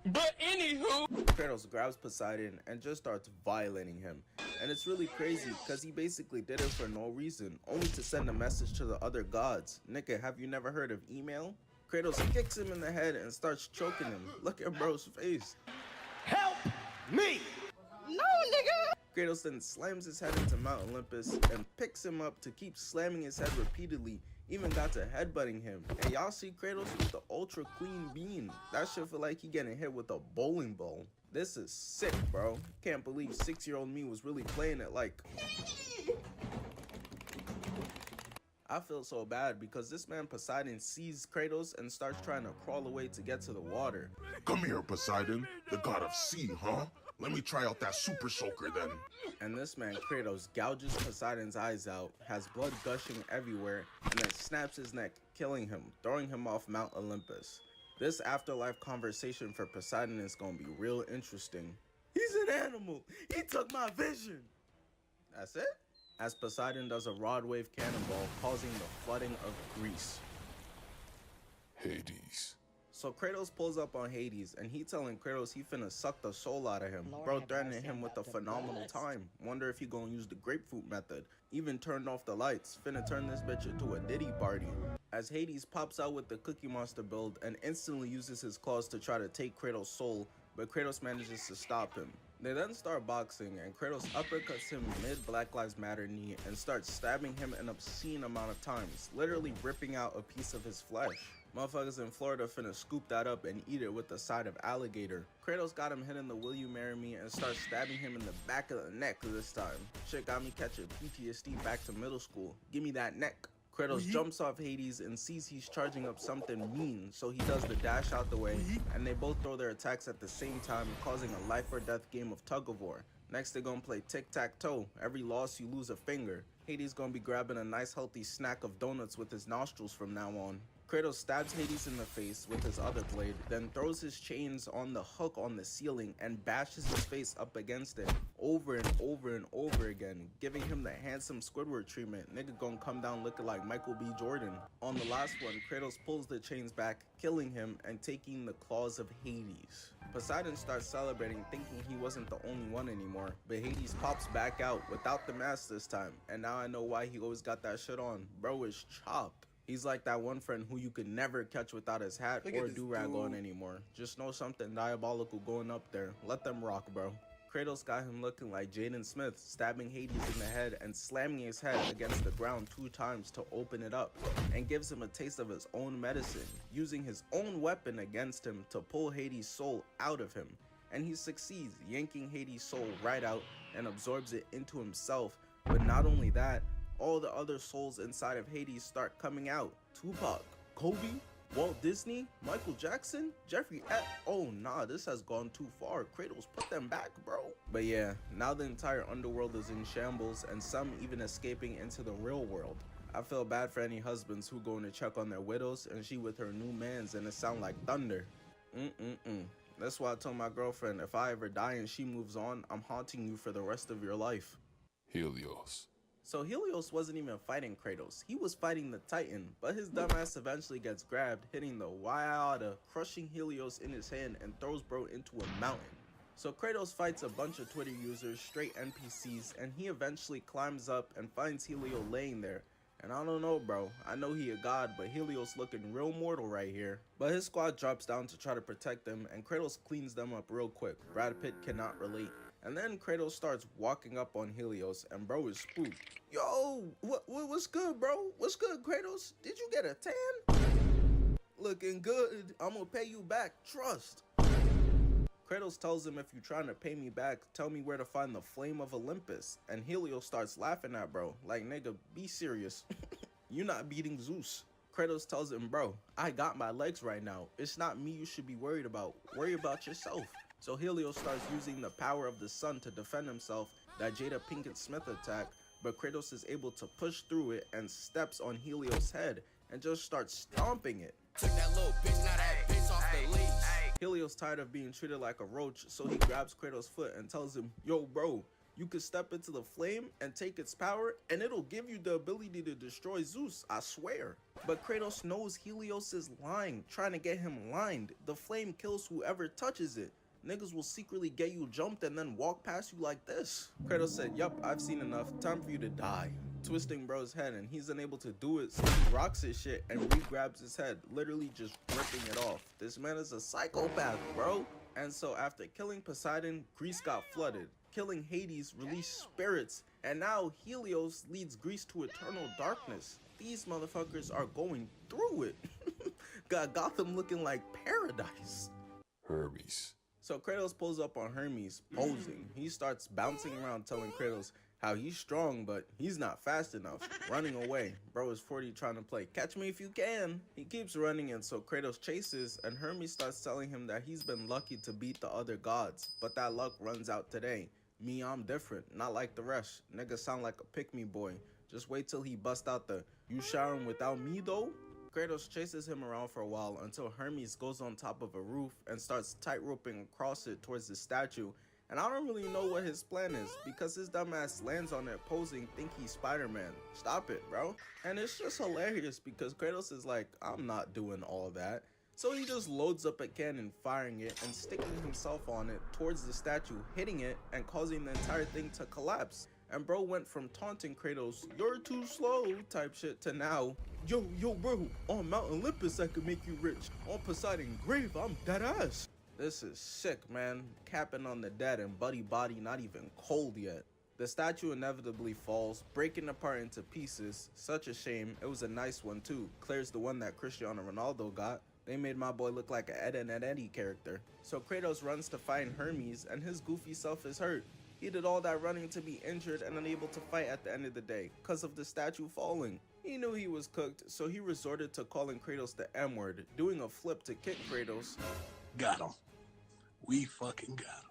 But anywho, Kratos grabs Poseidon and just starts violating him. And it's really crazy because he basically did it for no reason, only to send a message to the other gods. Nigga, have you never heard of email? Kratos kicks him in the head and starts choking him. Look at bro's face. help me! No, nigga! Kratos then slams his head into Mount Olympus and picks him up to keep slamming his head repeatedly, even got to headbutting him. And y'all see Kratos with the ultra clean beam. That shit feel like he getting hit with a bowling ball. This is sick, bro. Can't believe 6-year-old me was really playing it like... I feel so bad because this man Poseidon sees Kratos and starts trying to crawl away to get to the water. Come here, Poseidon, the god of sea, huh? Let me try out that super soaker then. And this man Kratos gouges Poseidon's eyes out, has blood gushing everywhere, and then snaps his neck, killing him, throwing him off Mount Olympus. This afterlife conversation for Poseidon is gonna be real interesting. He's an animal. He took my vision. That's it? as Poseidon does a rod wave cannonball, causing the flooding of Greece. Hades. So Kratos pulls up on Hades, and he telling Kratos he finna suck the soul out of him. Bro threatening him with a phenomenal time. Wonder if he gonna use the grapefruit method. Even turned off the lights. Finna turn this bitch into a Diddy party. As Hades pops out with the Cookie Monster build and instantly uses his claws to try to take Kratos' soul, but Kratos manages to stop him. They then start boxing, and Kratos uppercuts him mid Black Lives Matter knee and starts stabbing him an obscene amount of times, literally ripping out a piece of his flesh. Motherfuckers in Florida finna scoop that up and eat it with the side of alligator. Kratos got him hitting the "Will you marry me" and starts stabbing him in the back of the neck this time. Shit got me catching PTSD back to middle school. Give me that neck. Kratos jumps off Hades and sees he's charging up something mean, so he does the dash out the way, and they both throw their attacks at the same time, causing a life or death game of tug of war. Next they're gonna play tic-tac-toe. Every loss you lose a finger. Hades gonna be grabbing a nice healthy snack of donuts with his nostrils from now on. Kratos stabs Hades in the face with his other blade, then throws his chains on the hook on the ceiling and bashes his face up against it over and over and over again, giving him the handsome Squidward treatment. Nigga gonna come down looking like Michael B. Jordan. On the last one, Kratos pulls the chains back, killing him and taking the claws of Hades. Poseidon starts celebrating, thinking he wasn't the only one anymore, but Hades pops back out without the mask this time, and now I know why he always got that shit on. Bro is chopped. He's like that one friend who you could never catch without his hat or do-rag on anymore. Just know something diabolical going up there. Let them rock, bro. Kratos got him looking like Jaden Smith, stabbing Hades in the head and slamming his head against the ground 2 times to open it up, and gives him a taste of his own medicine, using his own weapon against him to pull Hades' soul out of him. And he succeeds, yanking Hades' soul right out and absorbs it into himself. But not only that, all the other souls inside of Hades start coming out. Tupac, Kobe, Walt Disney, Michael Jackson, Jeffrey Oh nah, this has gone too far. Kratos, put them back, bro. But yeah, now the entire underworld is in shambles, and some even escaping into the real world. I feel bad for any husbands who going to check on their widows and she with her new mans and it sound like thunder. That's why I told my girlfriend, if I ever die and she moves on, I'm haunting you for the rest of your life. Helios. So Helios wasn't even fighting Kratos, he was fighting the Titan, but his dumbass eventually gets grabbed, hitting the Wyada, crushing Helios in his hand and throws bro into a mountain. So Kratos fights a bunch of Twitter users, straight NPCs, and he eventually climbs up and finds Helios laying there. And I don't know, bro, I know he a god, but Helios looking real mortal right here. But his squad drops down to try to protect them, and Kratos cleans them up real quick. Brad Pitt cannot relate. And then Kratos starts walking up on Helios, and bro is spooked. Yo, what's good, bro? What's good, Kratos? Did you get a tan? Looking good. I'm gonna pay you back. Trust. Kratos tells him, if you're trying to pay me back, tell me where to find the Flame of Olympus. And Helios starts laughing at bro, like, nigga, be serious. You're not beating Zeus. Kratos tells him, bro, I got my legs right now. It's not me you should be worried about. Worry about yourself. So Helios starts using the power of the sun to defend himself, that Jada Pinkett Smith attack, but Kratos is able to push through it and steps on Helios' head and just starts stomping it. Took that little bitch, now that bitch off the leash. Helios tired of being treated like a roach, so he grabs Kratos' foot and tells him, yo bro, you can step into the flame and take its power and it'll give you the ability to destroy Zeus, I swear. But Kratos knows Helios is lying, trying to get him lined. The flame kills whoever touches it. Niggas will secretly get you jumped and then walk past you like this. Kratos said, yup, I've seen enough, time for you to die. Twisting bro's head, and he's unable to do it, so he rocks his shit and re-grabs his head, literally just ripping it off. This man is a psychopath, bro. And so after killing Poseidon, Greece got flooded. Killing Hades released spirits, and now Helios leads Greece to eternal darkness. These motherfuckers are going through it. Got Gotham looking like paradise. Hermes. So Kratos pulls up on Hermes, posing. He starts bouncing around telling Kratos how he's strong, but he's not fast enough, running away. Bro is 40 trying to play catch me if you can. He keeps running, and so Kratos chases, and Hermes starts telling him that he's been lucky to beat the other gods, but that luck runs out today. Me, I'm different, not like the rest. Nigga sound like a pick-me boy. Just wait till he bust out the, you showering without me though? Kratos chases him around for a while until Hermes goes on top of a roof and starts tightroping across it towards the statue, And I don't really know what his plan is, because his dumbass lands on it posing think he's Spider-Man. Stop it, bro. And it's just hilarious because Kratos is like, I'm not doing all that. So he just loads up a cannon, firing it, and sticking himself on it towards the statue, hitting it, and causing the entire thing to collapse. And bro went from taunting Kratos, "You're too slow" type shit, to now, yo bro, on Mount Olympus I could make you rich. On Poseidon grave, I'm dead ass. This is sick, man. Capping on the dead and Buddy body not even cold yet. The statue inevitably falls, breaking apart into pieces. Such a shame. It was a nice one too. Clear's the one that Cristiano Ronaldo got. They made my boy look like an Ed and Eddie character. So Kratos runs to find Hermes, and his goofy self is hurt. He did all that running to be injured and unable to fight at the end of the day, cause of the statue falling. He knew he was cooked, so he resorted to calling Kratos the M-word, doing a flip to kick Kratos. Got him. We fucking got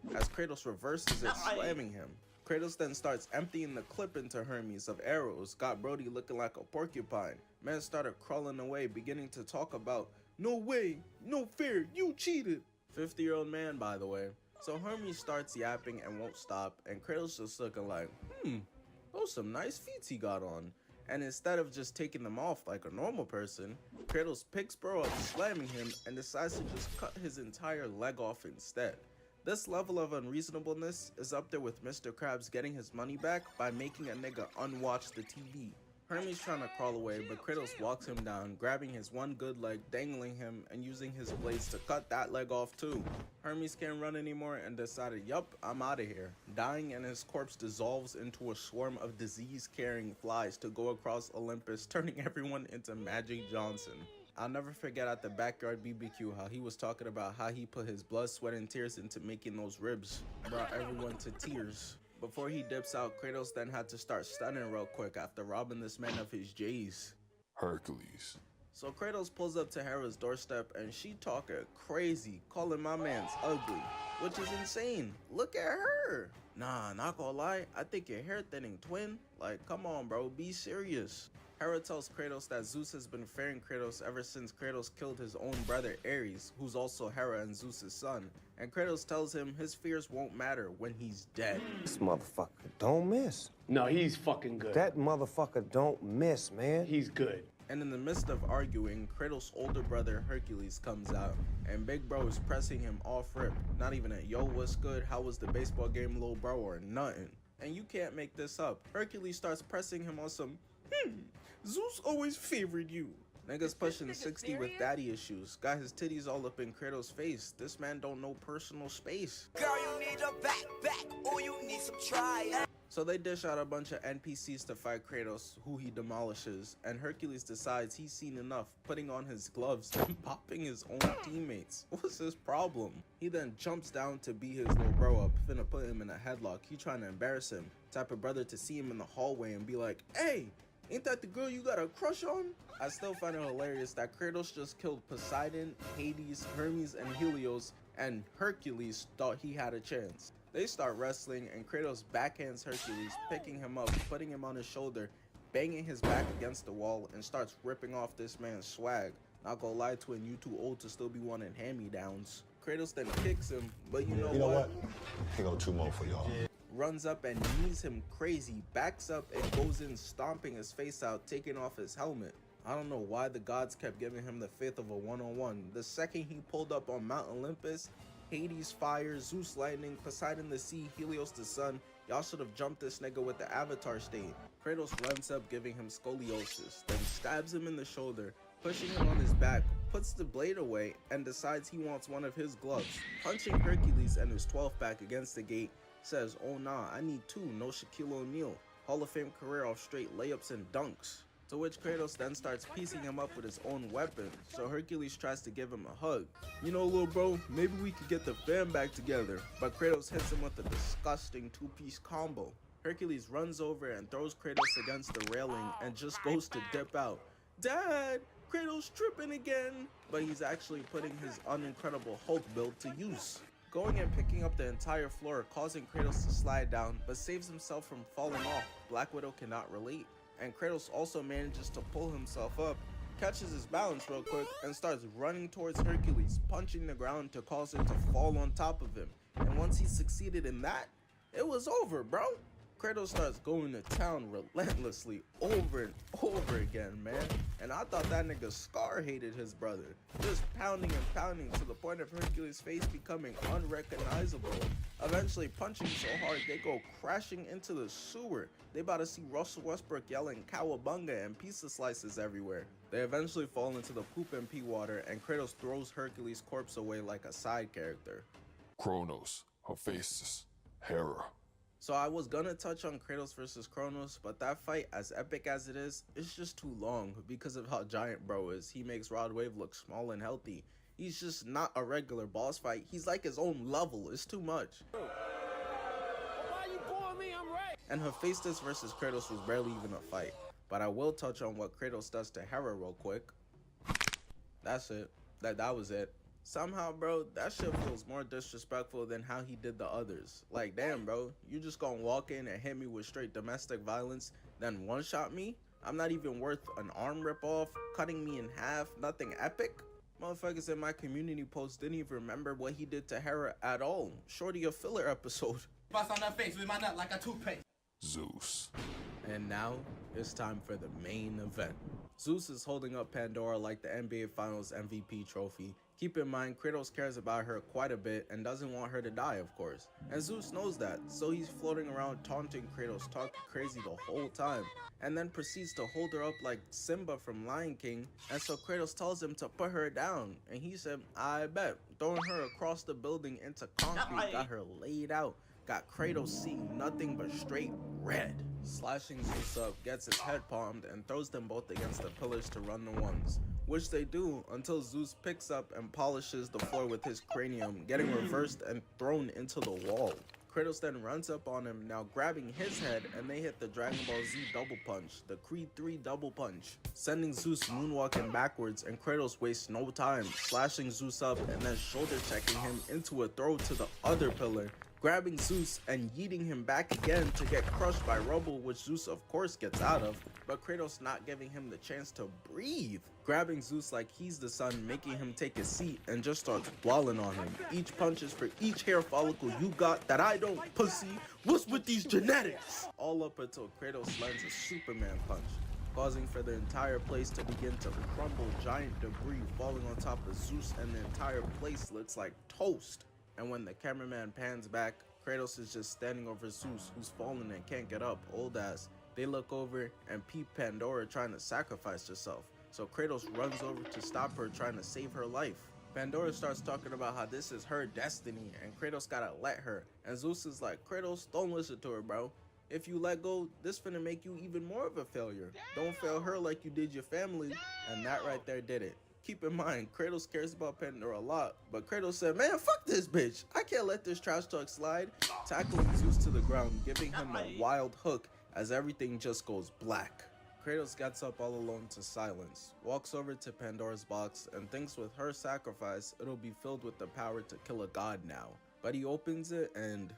him. As Kratos reverses it, slamming him. Kratos then starts emptying the clip into Hermes of arrows, got Brody looking like a porcupine. Man started crawling away, beginning to talk about, "No way, no fair, you cheated." 50-year-old man, by the way. So Hermes starts yapping and won't stop, and Kratos just looking like, those some nice feats he got on. And instead of just taking them off like a normal person, Kratos picks bro up, slamming him, and decides to just cut his entire leg off instead. This level of unreasonableness is up there with Mr. Krabs getting his money back by making a nigga unwatch the TV. Hermes trying to crawl away, but Kratos walks him down, grabbing his one good leg, dangling him, and using his blades to cut that leg off too. Hermes can't run anymore and decided, yup, I'm out of here. Dying, and his corpse dissolves into a swarm of disease-carrying flies to go across Olympus, turning everyone into Magic Johnson. I'll never forget at the backyard BBQ how he was talking about how he put his blood, sweat, and tears into making those ribs. Brought everyone to tears. Before he dips out, Kratos then had to start stunning real quick after robbing this man of his J's. Hercules. So Kratos pulls up to Hera's doorstep and she talking crazy, calling my man's ugly, which is insane. Look at her. Nah, not gonna lie, I think your hair thinning, twin. Like, come on, bro, be serious. Hera tells Kratos that Zeus has been fearing Kratos ever since Kratos killed his own brother Ares, who's also Hera and Zeus' son. And Kratos tells him his fears won't matter when he's dead. This motherfucker don't miss. No, he's fucking good. That motherfucker don't miss, man. He's good. And in the midst of arguing, Kratos' older brother Hercules comes out, and Big Bro is pressing him off rip. Not even a yo, what's good, how was the baseball game, little bro, or nothing. And you can't make this up. Hercules starts pressing him on some, Zeus always favored you. Niggas pushing 60 with daddy issues. Got his titties all up in Kratos' face. This man don't know personal space. Girl, you need a backpack, or you need some try. So they dish out a bunch of NPCs to fight Kratos, who he demolishes, and Hercules decides he's seen enough, putting on his gloves and popping his own teammates. What's his problem? He then jumps down to beat his little bro up, finna put him in a headlock. He trying to embarrass him. Type of brother to see him in the hallway and be like, "Hey, ain't that the girl you got a crush on?" I still find it hilarious that Kratos just killed Poseidon, Hades, Hermes, and Helios, and Hercules thought he had a chance. They start wrestling, and Kratos backhands Hercules, picking him up, putting him on his shoulder, banging his back against the wall, and starts ripping off this man's swag. Not gonna lie, twin, you too old to still be wanting hand-me-downs. Kratos then kicks him, but you know what? Here go two more for y'all. Runs up and knees him crazy, backs up and goes in, stomping his face out, taking off his helmet. I don't know why the gods kept giving him the faith of a one-on-one. The second he pulled up on Mount Olympus, Hades fire, Zeus lightning, Poseidon the sea, Helios the sun, y'all should have jumped this nigga with the avatar stain. Kratos runs up, giving him scoliosis, then stabs him in the shoulder, pushing him on his back, puts the blade away, and decides he wants one of his gloves. Punching Hercules and his 12th back against the gate, says, "Oh nah, I need two, no Shaquille O'Neal. Hall of Fame career off straight layups and dunks." To which Kratos then starts piecing him up with his own weapon, so Hercules tries to give him a hug. "You know, little bro, maybe we could get the fam back together," but Kratos hits him with a disgusting two-piece combo. Hercules runs over and throws Kratos against the railing and just goes to dip out. "Dad, Kratos tripping again!" But he's actually putting his unincredible Hulk build to use. Going and picking up the entire floor, causing Kratos to slide down, but saves himself from falling off. Black Widow cannot relate. And Kratos also manages to pull himself up, catches his balance real quick and starts running towards Hercules, punching the ground to cause it to fall on top of him. And once he succeeded in that, it was over, bro. Kratos starts going to town relentlessly over and over again, man. And I thought that nigga Scar hated his brother. Just pounding and pounding to the point of Hercules' face becoming unrecognizable. Eventually punching so hard they go crashing into the sewer. They about to see Russell Westbrook yelling cowabunga and pizza slices everywhere. They eventually fall into the poop and pee water and Kratos throws Hercules' corpse away like a side character. Kronos, Hephaestus, Hera. So I was gonna touch on Kratos versus Kronos, but that fight, as epic as it is, it's just too long because of how giant bro is. He makes Rod Wave look small and healthy. He's just not a regular boss fight. He's like his own level. It's too much. Why you calling me? I'm right. And Hephaestus versus Kratos was barely even a fight. But I will touch on what Kratos does to Hera real quick. That's it. That was it. Somehow, bro, that shit feels more disrespectful than how he did the others. Like, damn, bro, you just gonna walk in and hit me with straight domestic violence, then one-shot me? I'm not even worth an arm rip-off, cutting me in half, nothing epic? Motherfuckers in my community post didn't even remember what he did to Hera at all. Shorty a filler episode. Bust on that face with my nut like a toothpaste. Zeus. And now, it's time for the main event. Zeus is holding up Pandora like the NBA Finals MVP trophy. Keep in mind, Kratos cares about her quite a bit and doesn't want her to die, of course. And Zeus knows that, so he's floating around taunting Kratos, talking crazy the whole time, and then proceeds to hold her up like Simba from Lion King. And so Kratos tells him to put her down, and he said, I bet. Throwing her across the building into concrete, got her laid out. Got Kratos seeing nothing but straight red. Slashing Zeus up, gets his head palmed, and throws them both against the pillars to run the ones. Which they do until Zeus picks up and polishes the floor with his cranium, getting reversed and thrown into the wall. Kratos then runs up on him, now grabbing his head, and they hit the Dragon Ball Z double punch, the Creed 3 double punch, sending Zeus moonwalking backwards, and Kratos wastes no time, slashing Zeus up and then shoulder checking him into a throw to the other pillar, grabbing Zeus and yeeting him back again to get crushed by rubble, which Zeus of course gets out of, but Kratos not giving him the chance to breathe. Grabbing Zeus like he's the sun, making him take a seat and just starts dwelling on him. Each punch is for each hair follicle you got that I don't, pussy. What's with these genetics? All up until Kratos lands a Superman punch, causing for the entire place to begin to crumble, giant debris falling on top of Zeus, and the entire place looks like toast. And when the cameraman pans back, Kratos is just standing over Zeus, who's fallen and can't get up, old ass. They look over and peep Pandora trying to sacrifice herself. So Kratos runs over to stop her, trying to save her life. Pandora starts talking about how this is her destiny and Kratos gotta let her. And Zeus is like, Kratos, don't listen to her, bro. If you let go, this finna make you even more of a failure. Don't fail her like you did your family. And that right there did it. Keep in mind, Kratos cares about Pandora a lot, but Kratos said, man, fuck this bitch. I can't let this trash talk slide. Tackling Zeus to the ground, giving him a wild hook as everything just goes black. Kratos gets up all alone to silence, walks over to Pandora's box, and thinks with her sacrifice, it'll be filled with the power to kill a god now. But he opens it and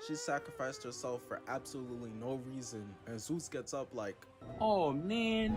she sacrificed herself for absolutely no reason, and Zeus gets up like, oh man.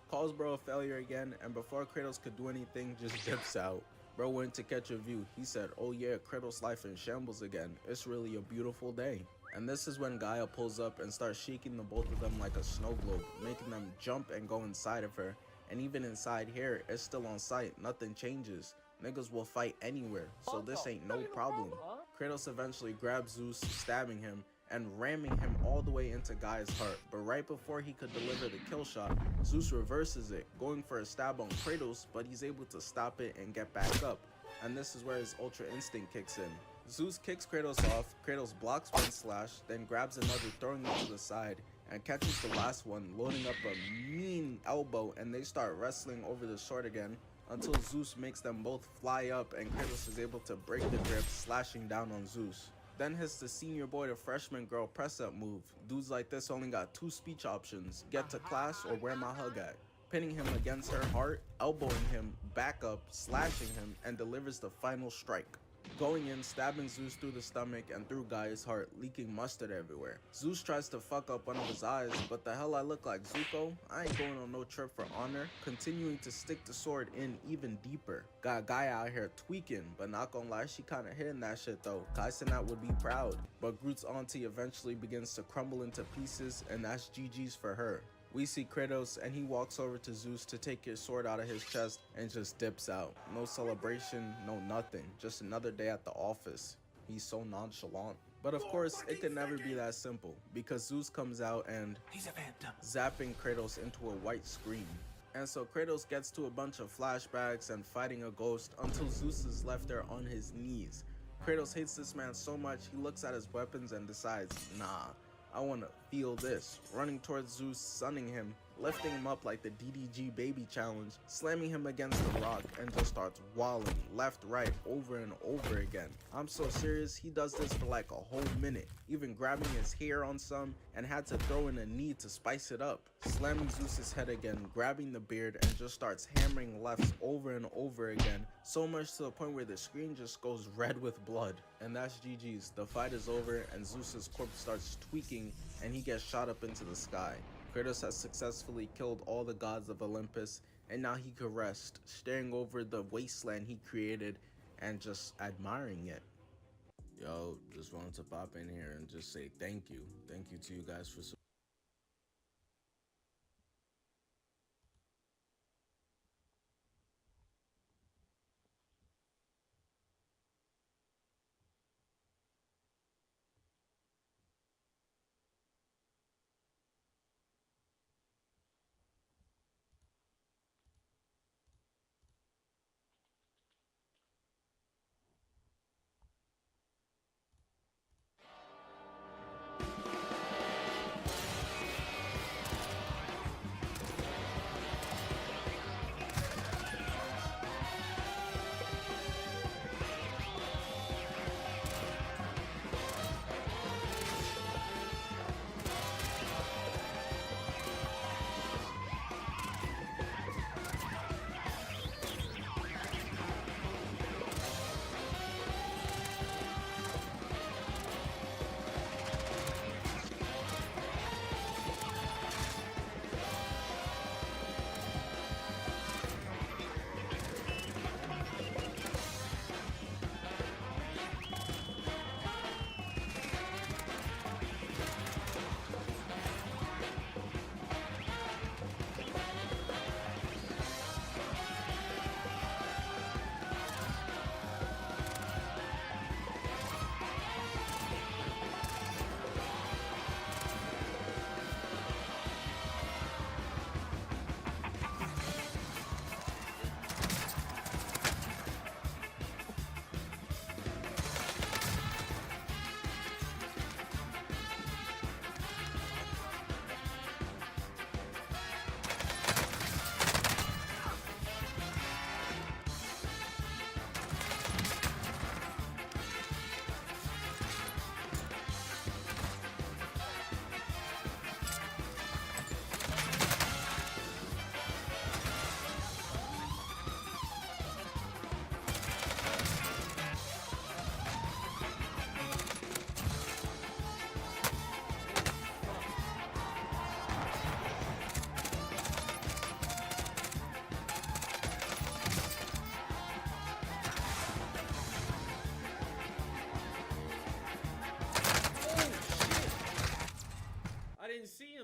Calls bro a failure again, and before Kratos could do anything, just dips out. Bro went to catch a view. He said, oh yeah, Kratos' life in shambles again. It's really a beautiful day. And this is when Gaia pulls up and starts shaking the both of them like a snow globe, making them jump and go inside of her. And even inside here, it's still on sight, nothing changes. Niggas will fight anywhere, so this ain't no problem. Kratos eventually grabs Zeus, stabbing him, and ramming him all the way into Gaia's heart. But right before he could deliver the kill shot, Zeus reverses it, going for a stab on Kratos, but he's able to stop it and get back up. And this is where his Ultra Instinct kicks in. Zeus kicks Kratos off, Kratos blocks one slash, then grabs another, throwing it to the side, and catches the last one, loading up a mean elbow, and they start wrestling over the sword again, until Zeus makes them both fly up and Kratos is able to break the grip, slashing down on Zeus. Then hits the senior boy to freshman girl press up move. Dudes like this only got two speech options, get to class or where my hug at. Pinning him against her heart, elbowing him back up, slashing him, and delivers the final strike. going in, stabbing Zeus through the stomach and through Gaia's heart, leaking mustard everywhere. Zeus tries to fuck up one of his eyes, but the hell I look like, Zuko? I ain't going on no trip for honor, continuing to stick the sword in even deeper. Got Gaia out here tweaking, but not gonna lie, she kinda hitting that shit though. Kai Cenat would be proud. But Groot's auntie eventually begins to crumble into pieces, and that's GG's for her. We see Kratos and he walks over to Zeus to take his sword out of his chest and just dips out. No celebration, no nothing. Just another day at the office. He's so nonchalant. But of course, it could never be that simple because Zeus comes out and he's a phantom, zapping Kratos into a white screen. And so Kratos gets to a bunch of flashbacks and fighting a ghost until Zeus is left there on his knees. Kratos hates this man so much he looks at his weapons and decides, nah, I wanna feel this. Running towards Zeus, sunning him, lifting him up like the DDG baby challenge, slamming him against the rock, and just starts walling left, right, over and over again. I'm so serious, he does this for like a whole minute, even grabbing his hair on some and had to throw in a knee to spice it up. Slamming Zeus's head again, grabbing the beard, and just starts hammering lefts over and over again, so much to the point where the screen just goes red with blood. And that's GG's. The fight is over and Zeus's corpse starts tweaking and he gets shot up into the sky. Kratos has successfully killed all the gods of Olympus, and now he could rest, staring over the wasteland he created and just admiring it. Yo, just wanted to pop in here and just say thank you. Thank you to you guys for supporting.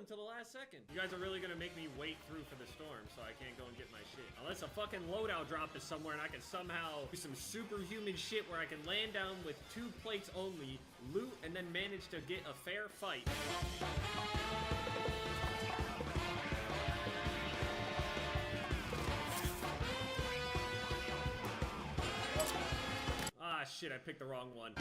Till the last second. You guys are really gonna make me wait through for the storm so I can't go and get my shit. Unless a fucking loadout drop is somewhere and I can somehow do some superhuman shit where I can land down with 2 plates only, loot, and then manage to get a fair fight. Ah shit, I picked the wrong one.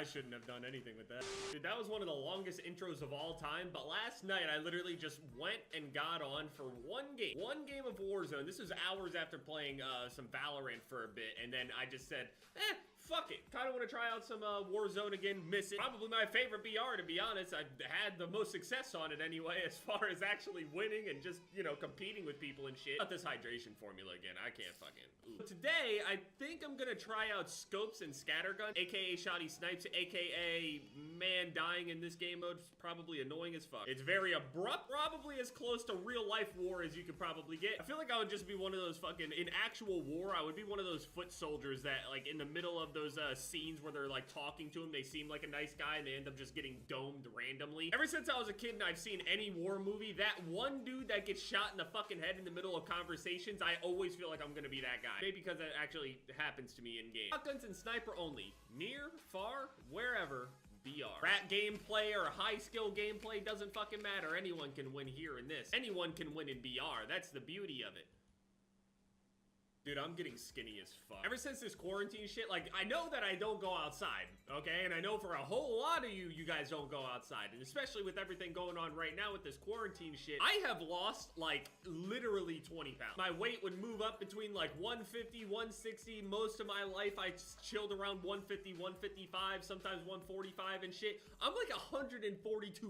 shouldn't have done anything with that. Dude, that was one of the longest intros of all time, but last night I literally just went and got on for one game of Warzone. This was hours after playing some Valorant for a bit, and then I just said, fuck it. Kind of want to try out some Warzone again, miss it. Probably my favorite BR, to be honest. I've had the most success on it anyway, as far as actually winning and just, you know, competing with people and shit. Not this hydration formula again. I can't fucking... Ooh. Today, I think I'm gonna try out scopes and scattergun, aka shoddy snipes, aka man dying in this game mode is probably annoying as fuck. It's very abrupt, probably as close to real life war as you could probably get. I feel like I would just be one of those fucking, in actual war, I would be one of those foot soldiers that, like, in the middle of those scenes where they're like talking to him, they seem like a nice guy and they end up just getting domed randomly. Ever since I was a kid and I've seen any war movie, that one dude that gets shot in the fucking head in the middle of conversations, I always feel like I'm gonna be that guy. Maybe because that actually happens to me in game. Shotguns and sniper only. Near, far, wherever. BR. Rat gameplay or high skill gameplay doesn't fucking matter. Anyone can win here in this. Anyone can win in BR. That's the beauty of it. Dude, I'm getting skinny as fuck. Ever since this quarantine shit, like, I know that I don't go outside, okay? And I know for a whole lot of you guys don't go outside. And especially with everything going on right now with this quarantine shit, I have lost, like, literally 20 pounds. My weight would move up between, like, 150, 160. Most of my life, I chilled around 150, 155, sometimes 145 and shit. I'm, like, 142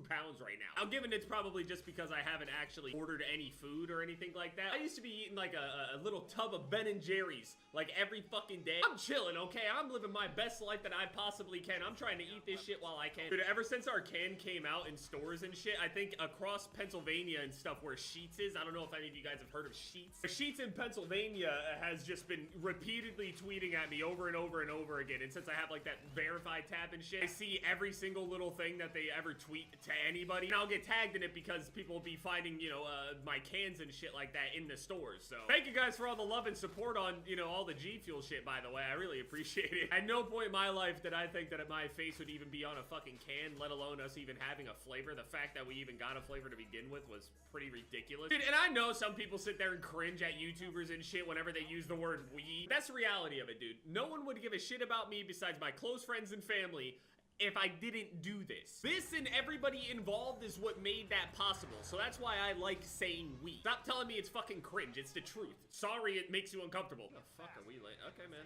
pounds right now. Now, given it's probably just because I haven't actually ordered any food or anything like that. I used to be eating, like, a little tub of Ben and Jerry's like every fucking day. I'm chilling, okay? I'm living my best life that I possibly can. I'm trying to eat this shit while I can. Dude, ever since our can came out in stores and shit, I think across Pennsylvania and stuff where Sheetz is, I don't know if any of you guys have heard of Sheetz. Sheetz in Pennsylvania has just been repeatedly tweeting at me over and over and over again. And since I have like that verified tab and shit, I see every single little thing that they ever tweet to anybody. And I'll get tagged in it because people will be finding, you know, my cans and shit like that in the stores. So thank you guys for all the love and support on, you know, all the G Fuel shit, by the way. I really appreciate it. At no point in my life did I think that my face would even be on a fucking can, let alone us even having a flavor. The fact that we even got a flavor to begin with was pretty ridiculous. Dude, and I know some people sit there and cringe at YouTubers and shit whenever they use the word we. That's the reality of it, dude. No one would give a shit about me besides my close friends and family if I didn't do this. This and everybody involved is what made that possible. So that's why I like saying we. Stop telling me it's fucking cringe. It's the truth. Sorry it makes you uncomfortable. The fuck are we late? Okay, man.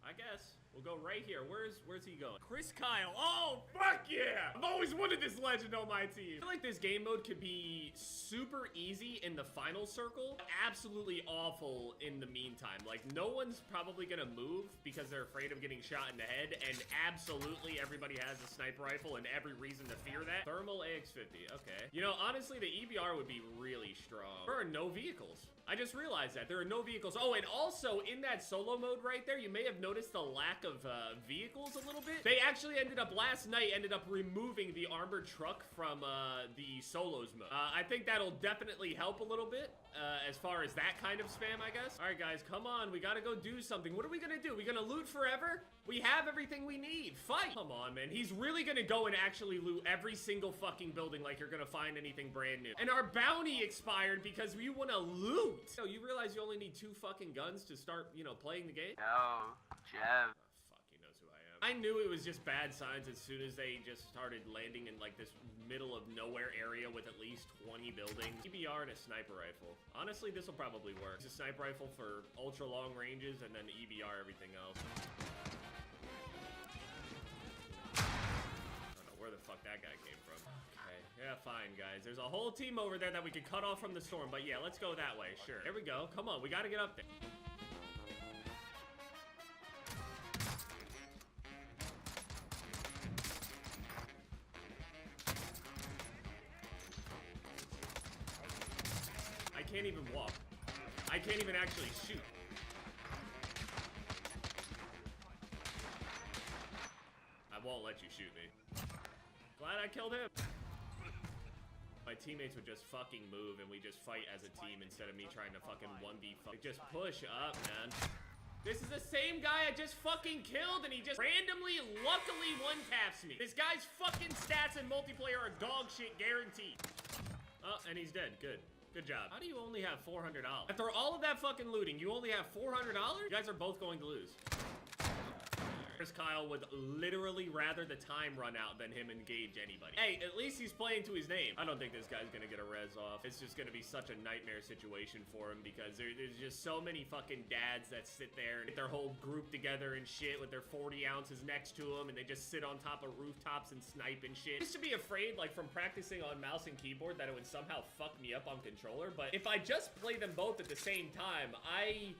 I guess. We'll go right here. Where's he going? Chris Kyle. Oh, fuck yeah! I've always wanted this legend on my team. I feel like this game mode could be super easy in the final circle, absolutely awful in the meantime. Like, no one's probably gonna move because they're afraid of getting shot in the head, and absolutely everybody has a sniper rifle and every reason to fear that. Thermal AX-50, okay. You know, honestly, the EBR would be really strong. There are no vehicles. I just realized that there are no vehicles. Oh, and also in that solo mode right there, you may have noticed the lack of vehicles a little bit. They actually last night ended up removing the armored truck from the solos mode. I think that'll definitely help a little bit as far as that kind of spam, I guess. All right, guys, come on. We gotta go do something. What are we gonna do? We gonna loot forever? We have everything we need. Fight. Come on, man. He's really gonna go and actually loot every single fucking building like you're gonna find anything brand new. And our bounty expired because we wanna loot. Yo, you realize you only need 2 fucking guns to start, you know, playing the game? No, Jeff. Fuck, he knows who I am. I knew it was just bad signs as soon as they just started landing in like this middle of nowhere area with at least 20 buildings. EBR and a sniper rifle. Honestly, this will probably work. It's a sniper rifle for ultra long ranges and then EBR everything else. I don't know where the fuck that guy came from. Okay, yeah, fine, guys. There's a whole team over there that we could cut off from the storm, but yeah, let's go that way, sure. There we go. Come on, we gotta get up there. I can't even walk. I can't even actually shoot. I won't let you shoot me. Glad I killed him. My teammates would just fucking move and we just fight as a team instead of me trying to fucking 1v fuck. Just push up, man. This is the same guy I just fucking killed and he just randomly, luckily one-taps me. This guy's fucking stats in multiplayer are dog shit guaranteed. Oh, and he's dead. Good. Good job. How do you only have $400? After all of that fucking looting, you only have $400? You guys are both going to lose. Kyle would literally rather the time run out than him engage anybody. Hey, at least he's playing to his name. I don't think this guy's gonna get a res off. It's just gonna be such a nightmare situation for him because there's just so many fucking dads that sit there and get their whole group together and shit with their 40 ounces next to them, and they just sit on top of rooftops and snipe and shit. I used to be afraid, like, from practicing on mouse and keyboard that it would somehow fuck me up on controller, but if I just play them both at the same time, I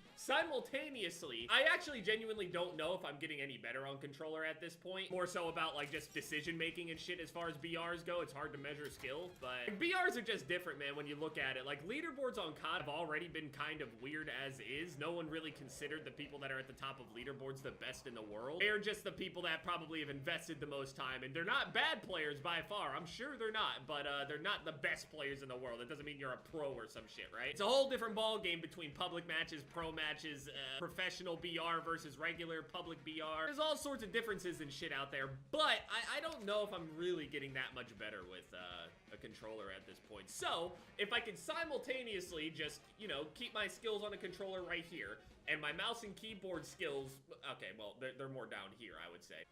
actually genuinely don't know if I'm getting any better on controller at this point. More so about, like, just decision making and shit as far as BRs go. It's hard to measure skill, but like, BRs are just different, man, when you look at it. Like, leaderboards on COD have already been kind of weird as is. No one really considered the people that are at the top of leaderboards the best in the world. They're just the people that probably have invested the most time, and they're not bad players by far. I'm sure they're not, but they're not the best players in the world. It doesn't mean you're a pro or some shit, right? It's a whole different ball game between public matches, pro matches, professional BR versus regular public BR. There's all sorts of differences and shit out there, but I don't know if I'm really getting that much better with a controller at this point. So if I could simultaneously just, you know, keep my skills on a controller right here, and my mouse and keyboard skills, okay, well, they're more down here, I would say.